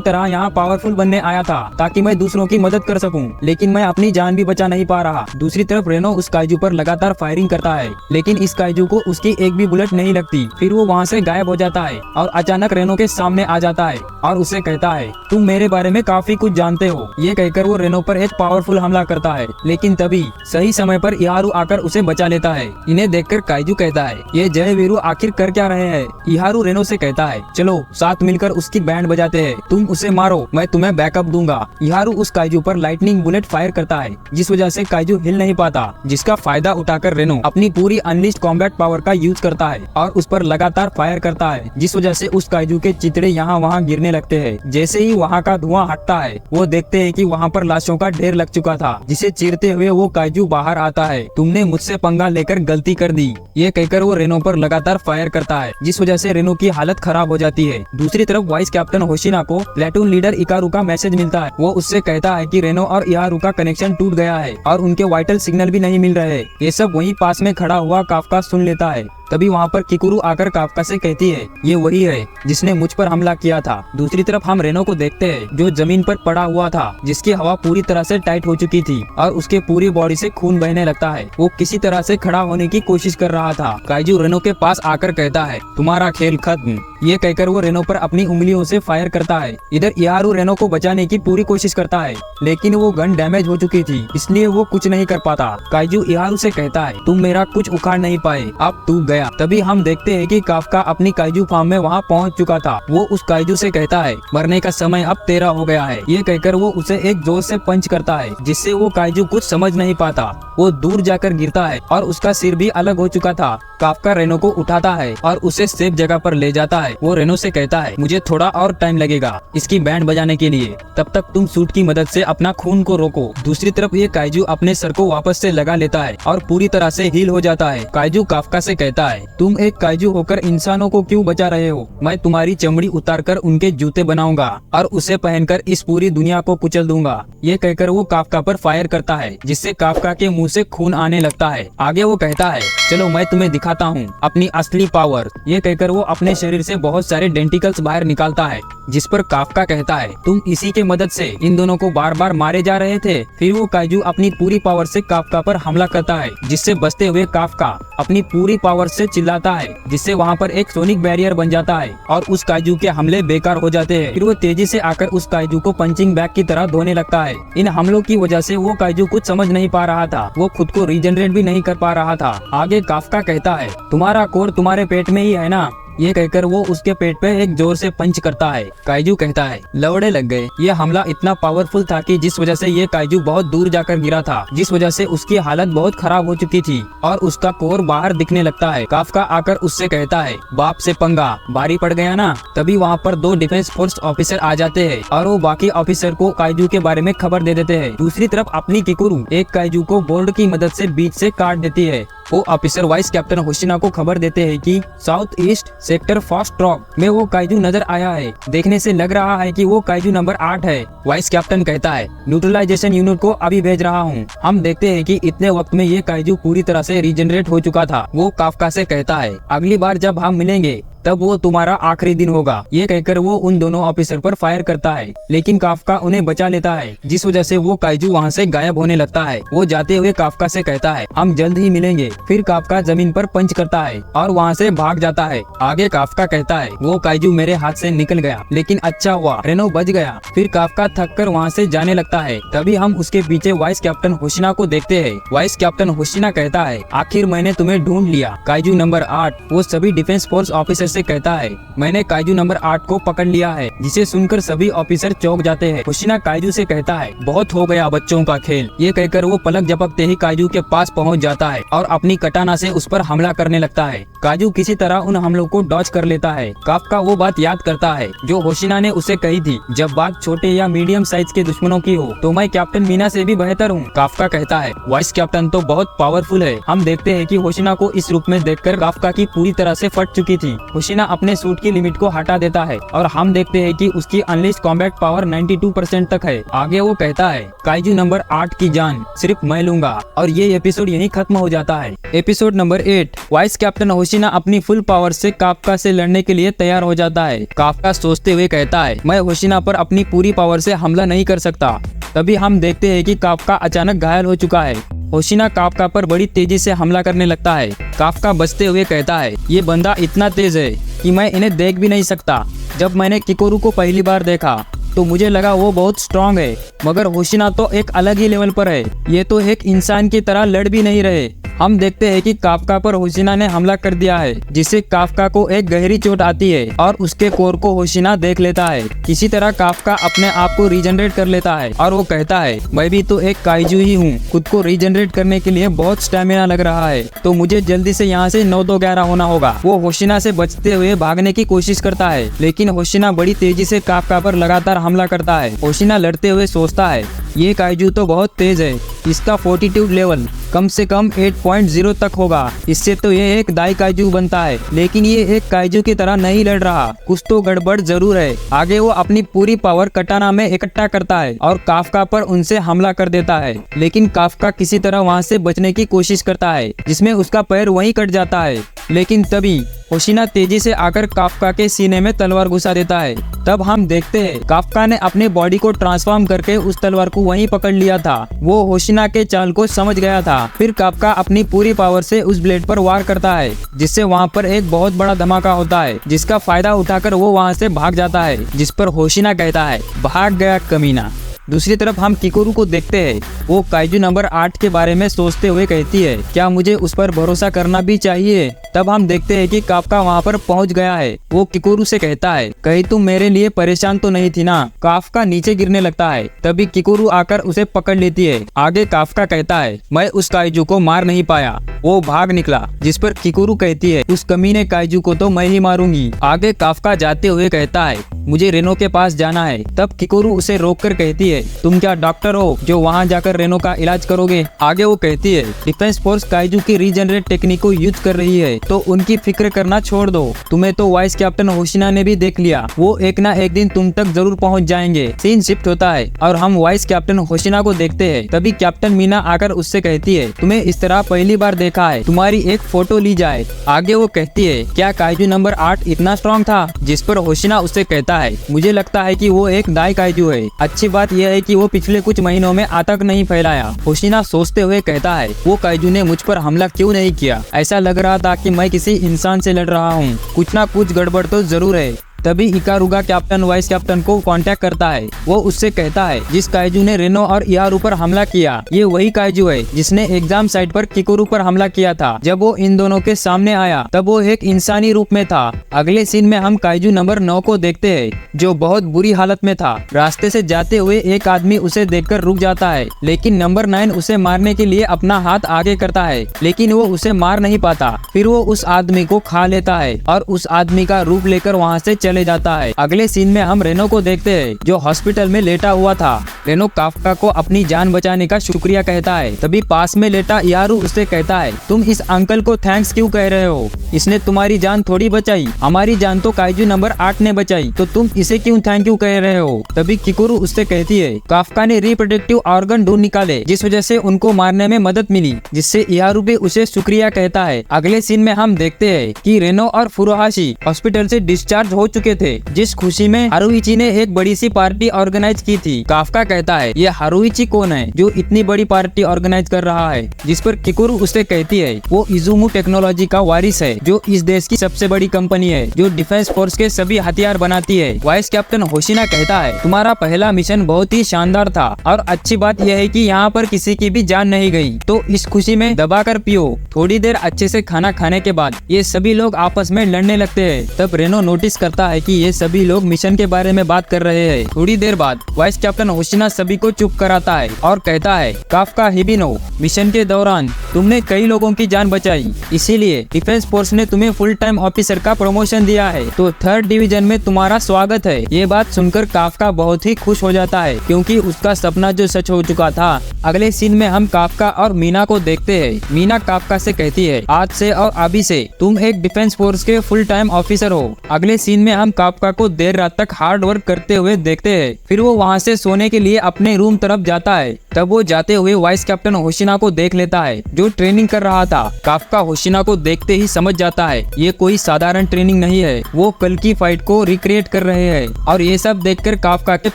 तरह यहाँ पावरफुल बनने आया था ताकि मैं दूसरों की मदद कर सकूं, लेकिन मैं अपनी जान भी बचा नहीं पा रहा। दूसरी तरफ रेनो उस काइजू पर लगातार फायरिंग करता है, लेकिन इस काइजू को उसकी एक भी बुलेट नहीं लगती। फिर वो वहाँ से गायब हो जाता है और अचानक रेनो के सामने आ जाता है और उसे कहता है, तुम मेरे बारे में काफी कुछ जानते हो। ये कहकर वो रेनो पर एक पावरफुल हमला करता है, लेकिन तभी सही समय पर इहारू आकर उसे बचा लेता है। इन्हें देखकर काइजू कहता है, ये जय वीरू आखिर कर क्या रहे हैं? इहारू रेनो से कहता है, चलो साथ मिलकर उसकी बैंड बजाते हैं, तुम उसे मारो, मैं तुम्हें बैकअप दूंगा। इहारू उस काइजू पर लाइटनिंग बुलेट फायर करता है, जिस वजह से काइजू हिल नहीं पाता, जिसका फायदा उठाकर रेनो अपनी पूरी अनलिस्ट कॉम्बैट पावर का यूज करता है और उस पर लगातार फायर करता है, जिस वजह से उस काइजू के चितड़े यहाँ वहाँ गिरने लगते हैं। जैसे ही वहाँ का धुआं हटता है, वो देखते हैं कि वहाँ पर लाशों का ढेर लग चुका था, जिसे चीरते हुए वो काइजू बाहर आता है। तुमने मुझसे पंगा लेकर गलती कर दी, ये कहकर वो रेनो पर लगातार फायर करता है, जिस वजह से रेनो की हालत खराब हो जाती है। दूसरी तरफ वाइस कैप्टन होशिना को प्लेटून लीडर इकारू का मैसेज मिलता है। वो उससे कहता है कि रेनो और इहारू का कनेक्शन टूट गया है और उनके वाइटल सिग्नल भी नहीं मिल रहे। ये सब वहीं पास में खड़ा हुआ काफका सुन लेता है। तभी वहाँ पर किकुरु आकर काफका से कहती है, ये वही है जिसने मुझ पर हमला किया था। दूसरी तरफ हम रेनो को देखते हैं जो जमीन पर पड़ा हुआ था, जिसकी हवा पूरी तरह से टाइट हो चुकी थी और उसके पूरी बॉडी से खून बहने लगता है। वो किसी तरह से खड़ा होने की कोशिश कर रहा था। काइजू रेनो के पास आकर कहता है, तुम्हारा खेल खत्म। ये कहकर वो रेनो पर अपनी उंगलियों से फायर करता है। इधर इहारू रेनो को बचाने की पूरी कोशिश करता है, लेकिन वो गन डैमेज हो चुकी थी, इसलिए वो कुछ नहीं कर पाता। काइजू इहारू से कहता है, तुम मेरा कुछ उखाड़ नहीं पाए, अब तू गया। तभी हम देखते हैं कि काफका अपनी काइजू फार्म में वहाँ पहुँच चुका था। वो उस काइजू से कहता है, मरने का समय अब तेरा हो गया है। ये कहकर वो उसे एक जोर से पंच करता है, जिससे वो काइजू कुछ समझ नहीं पाता। वो दूर जाकर गिरता है और उसका सिर भी अलग हो चुका था। काफका रेनो को उठाता है और उसे सेफ जगह पर ले जाता है। वो रेनो से कहता है, मुझे थोड़ा और टाइम लगेगा इसकी बैंड बजाने के लिए, तब तक तुम सूट की मदद से अपना खून को रोको। दूसरी तरफ ये काइजू अपने सर को वापस से लगा लेता है और पूरी तरह से हील हो जाता है। काइजू काफका से कहता है, तुम एक काइजू होकर इंसानों को क्यों बचा रहे हो? मैं तुम्हारी चमड़ी उतारकर उनके जूते बनाऊंगा और उसे पहनकर इस पूरी दुनिया को कुचल दूंगा। ये कहकर वो काफका पर फायर करता है, जिससे काफका के मुंह से खून आने लगता है। आगे वो कहता है, चलो मैं तुम्हें दिखाता हूँ अपनी असली पावर। ये कहकर वो अपने शरीर से बहुत सारे डेंटिकल्स बाहर निकालता है, जिस पर काफका कहता है, तुम इसी के मदद से इन दोनों को बार बार मारे जा रहे थे। फिर वो काइजू अपनी पूरी पावर से काफका पर हमला करता है, जिससे बचते हुए काफका अपनी पूरी पावर से चिल्लाता है, जिससे वहाँ पर एक सोनिक बैरियर बन जाता है और उस काइजू के हमले बेकार हो जाते हैं। फिर वो तेजी से आकर उस काइजू को पंचिंग बैग की तरह धोने लगता है। इन हमलों की वजह से वो काइजू कुछ समझ नहीं पा रहा था, वो खुद को रीजनरेट भी नहीं कर पा रहा था। आगे काफका कहता है, तुम्हारा कोर तुम्हारे पेट में ही है ना? ये कहकर वो उसके पेट पे एक जोर से पंच करता है। काइजू कहता है, लवड़े लग गए। ये हमला इतना पावरफुल था कि जिस वजह से ये काइजू बहुत दूर जाकर गिरा था, जिस वजह से उसकी हालत बहुत खराब हो चुकी थी और उसका कोर बाहर दिखने लगता है। काफका आकर उससे कहता है, बाप से पंगा भारी पड़ गया ना? तभी वहाँ पर दो डिफेंस फोर्स ऑफिसर आ जाते हैं और वो बाकी ऑफिसर को काइजू के बारे में खबर दे देते हैं। दूसरी तरफ अपनी किकुरु एक काइजू को बोल्ट की मदद से बीच से काट देती है। वो ऑफिसर वाइस कैप्टन होशिना को खबर देते हैं कि south east sector fast rock में वो काइजू नजर आया है। देखने से लग रहा है कि वो काइजू नंबर 8 है। वाइस कैप्टन कहता है, न्यूट्रलाइजेशन यूनिट को अभी भेज रहा हूँ। हम देखते हैं कि इतने वक्त में ये काइजू पूरी तरह से रीजनरेट हो चुका था। वो काफका से कहता है, अगली बार जब हम मिलेंगे तब वो तुम्हारा आखिरी दिन होगा। ये कहकर वो उन दोनों ऑफिसर पर फायर करता है, लेकिन काफका उन्हें बचा लेता है, जिस वजह से वो काइजू वहाँ से गायब होने लगता है। वो जाते हुए काफका से कहता है, हम जल्द ही मिलेंगे। फिर काफका जमीन पर पंच करता है और वहाँ से भाग जाता है। आगे काफका कहता है, वो काइजू मेरे हाथ से निकल गया, लेकिन अच्छा हुआ रेनो बच गया। फिर काफका थक कर वहाँ से जाने लगता है। तभी हम उसके पीछे वाइस कैप्टन होशिना को देखते हैं। वाइस कैप्टन होशिना कहता है, आखिर मैंने तुम्हें ढूंढ लिया काइजू नंबर 8। वो सभी डिफेंस फोर्स ऑफिसर से कहता है, मैंने काइजू नंबर 8 को पकड़ लिया है, जिसे सुनकर सभी ऑफिसर चौंक जाते हैं। होशिना काइजू से कहता है, बहुत हो गया बच्चों का खेल। ये कहकर वो पलक झपकते ही काइजू के पास पहुंच जाता है और अपनी कटाना से उस पर हमला करने लगता है। काइजू किसी तरह उन हमलों को डॉज कर लेता है। काफका वो बात याद करता है जो होशिना ने उसे कही थी, जब बात छोटे या मीडियम साइज के दुश्मनों की हो तो मैं कैप्टन मीना से भी बेहतर हूँ। काफका कहता है, वाइस कैप्टन तो बहुत पावरफुल है। हम देखते हैं कि होशिना को इस रूप में देखकर काफका की पूरी तरह से फट चुकी थी। होशिना अपने सूट की लिमिट को हटा देता है और हम देखते हैं कि उसकी अनलिस्ट कॉम्बैट पावर 92% तक है। आगे वो कहता है, काइजू नंबर 8 की जान सिर्फ मैं लूंगा। और ये एपिसोड यहीं खत्म हो जाता है। एपिसोड नंबर 8, वाइस कैप्टन होशिना अपनी फुल पावर से काफका से लड़ने के लिए तैयार हो जाता है। काफका सोचते हुए कहता है, मैं होशिना पर अपनी पूरी पावर से हमला नहीं कर सकता। तभी हम देखते हैं कि काफका अचानक घायल हो चुका है। होशिना काफका पर बड़ी तेजी से हमला करने लगता है। काफका बचते हुए कहता है, ये बंदा इतना तेज है कि मैं इन्हें देख भी नहीं सकता। जब मैंने किकोरू को पहली बार देखा तो मुझे लगा वो बहुत स्ट्रांग है, मगर होशिना तो एक अलग ही लेवल पर है। ये तो एक इंसान की तरह लड़ भी नहीं रहे। हम देखते हैं कि काफका पर होशिना ने हमला कर दिया है, जिससे काफका को एक गहरी चोट आती है और उसके कोर को होशिना देख लेता है। किसी तरह काफका अपने आप को रीजनरेट कर लेता है और वो कहता है, मैं भी तो एक काइजू ही हूँ। खुद को रीजनरेट करने के लिए बहुत स्टेमिना लग रहा है, तो मुझे जल्दी से यहाँ से 9-2-11 होना होगा। वो होशिना से बचते हुए भागने की कोशिश करता है, लेकिन होशिना बड़ी तेजी से काफका पर लगातार हमला करता है। होशिना लड़ते हुए सोचता है, ये काइजू तो बहुत तेज है, इसका फोर्टिट्यूड लेवल कम से कम 8.0 तक होगा। इससे तो ये एक दाई काइजू बनता है, लेकिन ये एक काइजू की तरह नहीं लड़ रहा, कुछ तो गड़बड़ जरूर है। आगे वो अपनी पूरी पावर कटाना में इकट्ठा करता है और काफका पर उनसे हमला कर देता है, लेकिन काफका किसी तरह वहाँ से बचने की कोशिश करता है, जिसमें उसका पैर वहीं कट जाता है। लेकिन तभी होशिना तेजी से आकर काफका के सीने में तलवार घुसा देता है। तब हम देखते हैं काफका ने अपने बॉडी को ट्रांसफॉर्म करके उस तलवार को वहीं पकड़ लिया था। वो होशिना के चाल को समझ गया था। फिर काफका अपनी पूरी पावर से उस ब्लेड पर वार करता है, जिससे वहाँ पर एक बहुत बड़ा धमाका होता है, जिसका फायदा उठाकर वो वहाँ से भाग जाता है। जिस पर होशिना कहता है, भाग गया कमीना। दूसरी तरफ हम किकोरू को देखते हैं। वो काइजू नंबर 8 के बारे में सोचते हुए कहती है, क्या मुझे उस पर भरोसा करना भी चाहिए? तब हम देखते हैं कि काफका वहाँ पर पहुँच गया है। वो किकोरू से कहता है, कहीं तुम मेरे लिए परेशान तो नहीं थी ना? काफका नीचे गिरने लगता है। तभी किकोरू आकर उसे पकड़ लेती है। आगे काफका कहता है, मैं उस काइजू को मार नहीं पाया, वो भाग निकला। जिस पर किकोरू कहती है, उस कमीने काइजू को तो मैं ही मारूंगी। आगे काफका जाते हुए कहता है, मुझे रेनो के पास जाना है। तब किकोरू उसे रोककर कहती है, तुम क्या डॉक्टर हो जो वहाँ जाकर रेनो का इलाज करोगे? आगे वो कहती है, डिफेंस फोर्स काइजू की रीजनरेट टेक्निक को यूज कर रही है, तो उनकी फिक्र करना छोड़ दो। तुम्हें तो वाइस कैप्टन होशिना ने भी देख लिया, वो एक ना एक दिन तुम तक जरूर पहुँच जाएंगे। सीन शिफ्ट होता है और हम वाइस कैप्टन होशिना को देखते हैं। तभी कैप्टन मीना आकर उससे कहती है, तुम्हें इस तरह पहली बार देखा है, तुम्हारी एक फोटो ली जाए। आगे वो कहती है, क्या काइजू नंबर 8 इतना स्ट्रॉन्ग था? जिस पर होशिना उससे कहता है, मुझे लगता है कि वो एक दाई काइजू है। अच्छी बात यह है कि वो पिछले कुछ महीनों में आतंक नहीं फैलाया। होशिना सोचते हुए कहता है, वो काइजू ने मुझ पर हमला क्यों नहीं किया? ऐसा लग रहा था कि मैं किसी इंसान से लड़ रहा हूँ। कुछ ना कुछ गड़बड़ तो जरूर है। तभी इकारुगा कैप्टन वाइस कैप्टन को कांटेक्ट करता है। वो उससे कहता है, जिस काइजू ने रेनो और इयारू पर हमला किया, ये वही काइजू है जिसने एग्जाम साइट पर किकोरू पर हमला किया था। जब वो इन दोनों के सामने आया तब वो एक इंसानी रूप में था। अगले सीन में हम काइजू नंबर 9 को देखते हैं, जो बहुत बुरी हालत में था। रास्ते से जाते हुए एक आदमी उसे देखकर रुक जाता है, लेकिन नंबर 9 उसे मारने के लिए अपना हाथ आगे करता है, लेकिन वो उसे मार नहीं पाता। फिर वो उस आदमी को खा लेता है और उस आदमी का रूप लेकर वहाँ से चले जाता है। अगले सीन में हम रेनो को देखते हैं, जो हॉस्पिटल में लेटा हुआ था। रेनो काफका को अपनी जान बचाने का शुक्रिया कहता है। तभी पास में लेटा इयारू उससे कहता है, तुम इस अंकल को थैंक्स क्यों कह रहे हो? इसने तुम्हारी जान थोड़ी बचाई, हमारी जान तो काइजू नंबर 8 ने बचाई, तो तुम इसे क्यों थैंक यू कह रहे हो? तभी किकोरू उससे कहती है, काफका ने रिप्रोडक्टिव ऑर्गन ढूंढ निकाले, जिस वजह से उनको मारने में मदद मिली, जिससे इयारू भी उसे शुक्रिया कहता है। अगले सीन में हम देखते हैं कि रेनो और फुरुहाशी हॉस्पिटल से डिस्चार्ज हो चुके थे, जिस खुशी में हारुइची ने एक बड़ी सी पार्टी ऑर्गेनाइज की थी। काफका कहता है, ये हारुइची कौन है जो इतनी बड़ी पार्टी ऑर्गेनाइज कर रहा है? जिस पर किकोरू उससे कहती है, वो इजुमु टेक्नोलॉजी का वारिस है, जो इस देश की सबसे बड़ी कंपनी है, जो डिफेंस फोर्स के सभी हथियार बनाती है। वाइस कैप्टन होशिना कहता है, तुम्हारा पहला मिशन बहुत ही शानदार था और अच्छी बात यह है कि यहाँ पर किसी की भी जान नहीं गई, तो इस खुशी में दबाकर पियो। थोड़ी देर अच्छे से खाना खाने के बाद ये सभी लोग आपस में लड़ने लगते हैं। तब रेनो नोटिस करता है कि ये सभी लोग मिशन के बारे में बात कर रहे हैं। थोड़ी देर बाद वाइस कैप्टन होशिना सभी को चुप कराता है और कहता है, काफका हिबिनो, मिशन के दौरान तुमने कई लोगों की जान बचाई, इसीलिए डिफेंस फोर्स ने तुम्हें फुल टाइम ऑफिसर का प्रमोशन दिया है, तो 3rd डिवीजन में तुम्हारा स्वागत है। ये बात सुनकर काफका बहुत ही खुश हो जाता है, क्योंकि उसका सपना जो सच हो चुका था। अगले सीन में हम काफका और मीना को देखते हैं। मीना काफका से कहती है, आज से और अभी से तुम एक डिफेंस फोर्स के फुल टाइम ऑफिसर हो। अगले सीन में हम काफका को देर रात तक हार्ड वर्क करते हुए देखते हैं। फिर वो वहाँ से सोने के लिए अपने रूम तरफ जाता है। तब वो जाते हुए वाइस कैप्टन होशिना को देख लेता है, जो ट्रेनिंग कर रहा था। काफका होशिना को देखते ही समझ जाता है, ये कोई साधारण ट्रेनिंग नहीं है, वो कल की फाइट को रिक्रिएट कर रहे हैं। और ये सब देखकर काफका के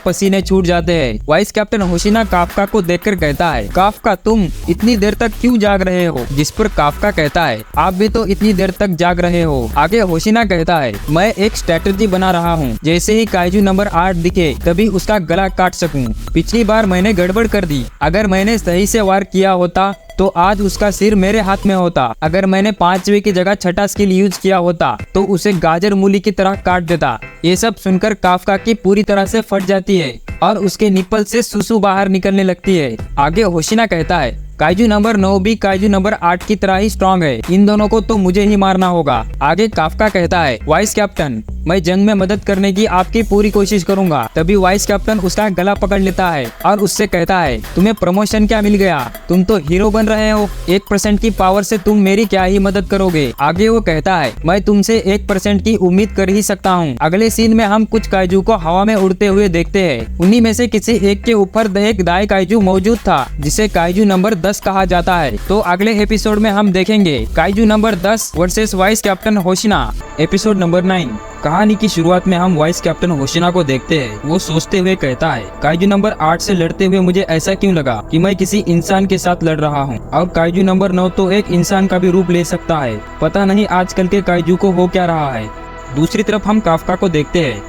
पसीने छूट जाते हैं। वाइस कैप्टन होशिना काफका को देखकर कहता है, काफका तुम इतनी देर तक क्यों जाग रहे हो? जिस पर काफका कहता है, आप भी तो इतनी देर तक जाग रहे हो। आगे होशिना कहता है, मैं एक स्ट्रेटेजी बना रहा हूँ, जैसे ही काइजू नंबर 8 दिखे तभी उसका गला काट सकूं। पिछली बार मैंने गड़बड़ कर दी, अगर मैंने सही से वार किया होता तो आज उसका सिर मेरे हाथ में होता। अगर मैंने 5वीं की जगह 6ठा स्किल यूज किया होता तो उसे गाजर मूली की तरह काट देता। ये सब सुनकर काफका की पूरी तरह से फट जाती है और उसके निप्पल से सुसु बाहर निकलने लगती है। आगे होशिना कहता है, काइजू नंबर 9 भी काइजू नंबर 8 की तरह ही स्ट्रॉन्ग है, इन दोनों को तो मुझे ही मारना होगा। आगे काफका कहता है, वाइस कैप्टन मैं जंग में मदद करने की आपकी पूरी कोशिश करूंगा। तभी वाइस कैप्टन उसका गला पकड़ लेता है और उससे कहता है, तुम्हें प्रमोशन क्या मिल गया? तुम तो हीरो बन रहे हो, 1% की पावर से तुम मेरी क्या ही मदद करोगे? आगे वो कहता है, मैं तुमसे 1% की उम्मीद कर ही सकता हूँ। अगले सीन में हम कुछ काइजू को हवा में उड़ते हुए देखते हैं। उन्हीं में से किसी एक के ऊपर एक दाई काइजू मौजूद था, जिसे काइजू नंबर 10 10 कहा जाता है। तो अगले एपिसोड में हम देखेंगे kaiju number 10 versus vice captain Hoshina. Episode number 9। कहानी की शुरुआत में हम वाइस कैप्टन होशिना को देखते हैं। वो सोचते हुए कहता है, काइजू नंबर 8 से लड़ते हुए मुझे ऐसा क्यों लगा कि मैं किसी इंसान के साथ लड़ रहा हूँ, और काइजू नंबर 9 तो एक इंसान का भी रूप ले सकता है। पता नहीं आजकल के काइजू को हो क्या रहा है। दूसरी तरफ हम काफका को देखते हैं,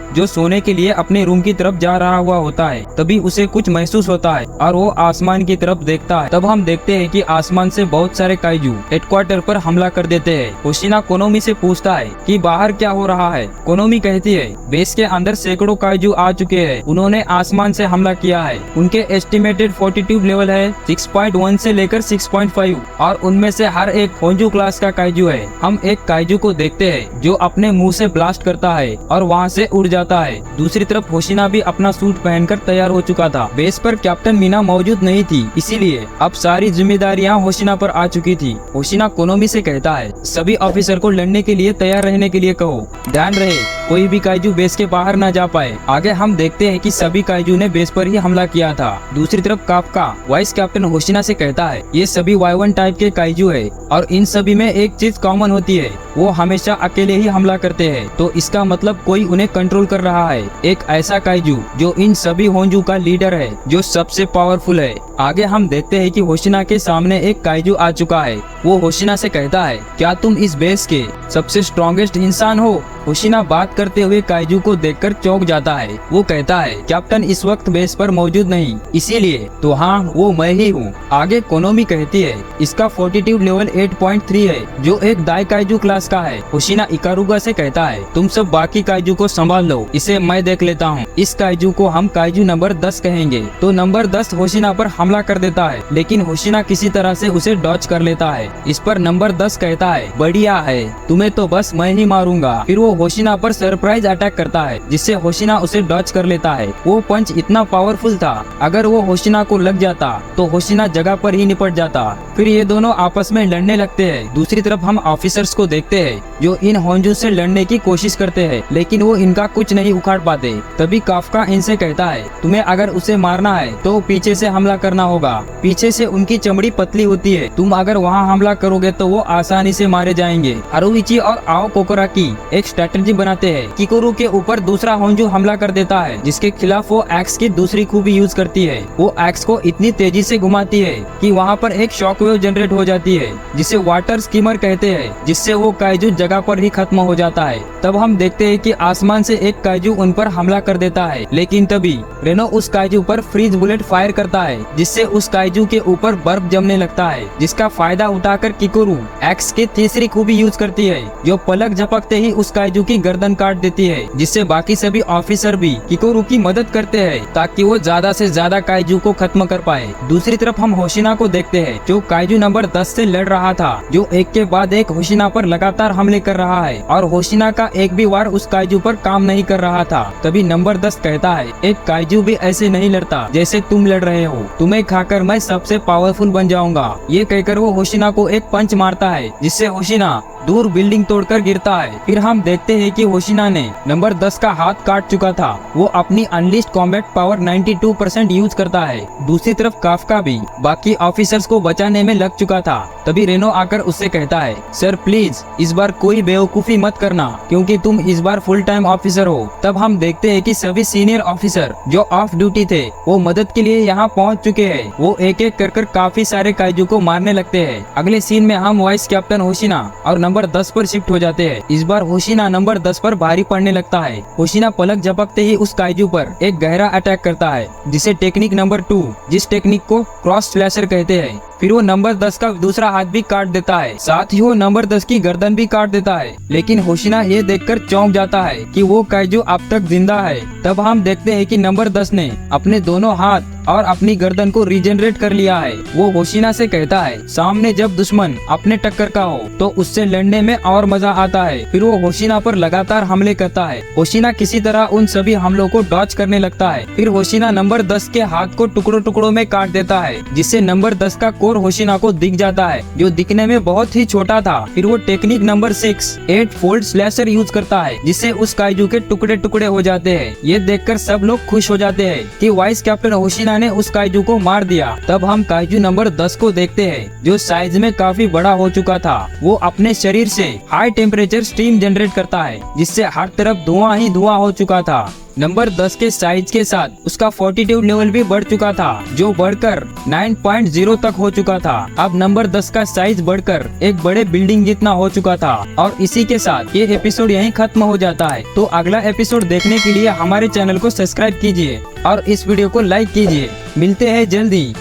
जो सोने के लिए अपने रूम की तरफ जा रहा हुआ होता है। तभी उसे कुछ महसूस होता है और वो आसमान की तरफ देखता है। तब हम देखते हैं कि आसमान से बहुत सारे काइजू हेडक्वार्टर पर हमला कर देते हैं। होशिना कोनोमी से पूछता है कि बाहर क्या हो रहा है। कोनोमी कहती है, बेस के अंदर सैकड़ों काइजू आ चुके हैं। उन्होंने आसमान से हमला किया है। उनके एस्टिमेटेड फोर्टिट्यूड लेवल है 6.1 से लेकर 6.5 और उनमें से हर एक होंजू क्लास का काइजू है। हम एक काइजू को देखते हैं जो अपने मुंह से ब्लास्ट करता है और वहाँ से उड़ जाता है। दूसरी तरफ होशिना भी अपना सूट पहनकर तैयार हो चुका था। बेस पर कैप्टन मीना मौजूद नहीं थी, इसीलिए अब सारी जिम्मेदारियां होशिना पर आ चुकी थी। होशिना कोनोमी से कहता है, सभी ऑफिसर को लड़ने के लिए तैयार रहने के लिए कहो। ध्यान रहे कोई भी काइजू बेस के बाहर न जा पाए। आगे हम देखते हैं कि सभी काइजू ने बेस पर ही हमला किया था। दूसरी तरफ काफका वाइस कैप्टन होशिना से कहता है, ये सभी Y1 टाइप के काइजू है और इन सभी में एक चीज कॉमन होती है, वो हमेशा अकेले ही हमला करते हैं। तो इसका मतलब कोई उन्हें कंट्रोल कर रहा है। एक ऐसा काइजू जो इन सभी होंजू का लीडर है, जो सबसे पावरफुल है। आगे हम देखते हैं कि होशिना के सामने एक काइजू आ चुका है। वो होशिना से कहता है, क्या तुम इस बेस के सबसे स्ट्रॉन्गेस्ट इंसान हो? होशिना बात करते हुए काइजू को देखकर चौंक जाता है। वो कहता है, कैप्टन इस वक्त बेस पर मौजूद नहीं, इसीलिए तो हाँ, वो मैं ही हूँ। आगे कोनोमी कहती है, इसका फोर्टिट्यूड लेवल 8.3 है, जो एक दाई काइजू क्लास का है। होशिना इकारुगा से कहता है, तुम सब बाकी काइजू को संभाल लो, इसे मैं देख लेता हूँ। इस काइजू को हम काइजू नंबर 10 कहेंगे। तो नंबर 10 होशिना पर हमला कर देता है, लेकिन होशिना किसी तरह से उसे डॉच कर लेता है। इस पर नंबर 10 कहता है, बढ़िया है, तुम्हें तो बस मैं ही मारूंगा। फिर वो होशिना पर सरप्राइज अटैक करता है, जिससे होशिना उसे डॉच कर लेता है। वो पंच इतना पावरफुल था, अगर वो होशिना को लग जाता तो होशिना जगह पर ही निपट जाता। फिर ये दोनों आपस में लड़ने लगते हैं। दूसरी तरफ हम ऑफिसर्स को देखते हैं, जो इन होंजू से लड़ने की कोशिश करते हैं, लेकिन वो इनका कुछ नहीं उखाड़ पाते। तभी काफका इनसे कहता है, तुम्हें अगर उसे मारना है तो पीछे से हमला करना होगा। पीछे से उनकी चमड़ी पतली होती है, तुम अगर वहाँ हमला करोगे तो वो आसानी से मारे जाएंगे। हारुइची और आओ कोकोराकी एक स्ट्रेटजी बनाते हैं। किकुरु के ऊपर दूसरा होंजू हमला कर देता है, जिसके खिलाफ वो एक्स की दूसरी खूबी यूज करती है। वो एक्स को इतनी तेजी से घुमाती है कि वहाँ पर एक शॉकवेव जनरेट हो जाती है, जिसे वाटर स्कीमर कहते हैं, जिससे वो काइजू जगह पर ही खत्म हो जाता है। तब हम देखते हैं कि आसमान से एक काइजू उन पर हमला कर देता है, लेकिन तभी रेनो उस काइजू पर फ्रीज बुलेट फायर करता है, जिससे उस काइजू के ऊपर बर्फ जमने लगता है, जिसका फायदा उठाकर किकुरु एक्स की तीसरी खूबी यूज करती है, जो पलक झपकते ही उस काइजू की गर्दन काट देती है, जिससे बाकी सभी ऑफिसर भी किकुरु की मदद करते हैं ताकि वो ज्यादा से ज्यादा काइजू को खत्म कर पाए। दूसरी तरफ हम होशिना को देखते हैं, जो काइजू नंबर 10 से लड़ रहा था, जो एक के बाद एक होशिना पर लगातार हमले कर रहा है और होशिना का एक भी वार उस काइजू पर काम नहीं कर रहा था। तभी नंबर 10 कहता है, एक काइजू भी ऐसे नहीं लड़ता जैसे तुम लड़ रहे हो, तुम्हें खाकर मैं सबसे पावरफुल बन जाऊंगा। ये कहकर वो होशिना को एक पंच मारता है, जिससे होशिना दूर बिल्डिंग तोड़कर गिरता है। फिर हम देखते हैं कि होशिना ने नंबर 10 का हाथ काट चुका था। वो अपनी अनलिस्ट कॉम्बैट पावर 92% यूज करता है। दूसरी तरफ काफका भी बाकी ऑफिसर्स को बचाने में लग चुका था। तभी रेनो आकर उससे कहता है, सर प्लीज इस बार कोई बेवकूफी मत करना, क्योंकि तुम इस बार फुल टाइम ऑफिसर हो। तब हम देखते हैं कि सभी सीनियर ऑफिसर जो ऑफ ड्यूटी थे, वो मदद के लिए यहाँ पहुँच चुके हैं। वो एक एक कर काफी सारे काइजू को मारने लगते हैं। अगले सीन में हम वाइस कैप्टन होशिना और नंबर 10 पर शिफ्ट हो जाते हैं। इस बार होशिना नंबर 10 पर भारी पड़ने लगता है। होशिना पलक झपकते ही उस काइजू पर एक गहरा अटैक करता है, जिसे टेक्निक नंबर 2, जिस टेक्निक को क्रॉस स्लैशर कहते हैं। फिर वो नंबर 10 का दूसरा हाथ भी काट देता है, साथ ही वो नंबर 10 की गर्दन भी काट देता है। लेकिन होशिना ये देखकर चौंक जाता है कि वो काइजू अब तक जिंदा है। तब हम देखते हैं कि नंबर 10 ने अपने दोनों हाथ और अपनी गर्दन को रीजनरेट कर लिया है। वो होशिना से कहता है, सामने जब दुश्मन अपने टक्कर का हो तो उससे लड़ने में और मजा आता है। फिर वो होशिना पर लगातार हमले करता है। होशिना किसी तरह उन सभी हमलों को डॉच करने लगता है। फिर होशिना नंबर 10 के हाथ को टुकड़ों टुकड़ों में काट देता है, जिससे नंबर 10 का कोर और होशिना को दिख जाता है, जो दिखने में बहुत ही छोटा था। फिर वो technique number 6 8 fold slasher use करता है, जिससे उस काइजू के टुकड़े टुकड़े हो जाते हैं। ये देखकर सब लोग खुश हो जाते हैं कि वाइस कैप्टन होशिना ने उस काइजू को मार दिया। तब हम काइजू नंबर 10 को देखते हैं, जो साइज में काफी बड़ा हो चुका था। वो अपने शरीर से हाई टेम्परेचर स्टीम जनरेट करता है, जिससे हर तरफ धुआं ही धुआं हो चुका था। नंबर 10 के साइज के साथ उसका फॉर्टिट्यूड लेवल भी बढ़ चुका था, जो बढ़कर 9.0 तक हो चुका था। अब नंबर 10 का साइज बढ़कर एक बड़े बिल्डिंग जितना हो चुका था। और इसी के साथ ये एपिसोड यहीं खत्म हो जाता है। तो अगला एपिसोड देखने के लिए हमारे चैनल को सब्सक्राइब कीजिए और इस वीडियो को लाइक कीजिए। मिलते हैं जल्दी।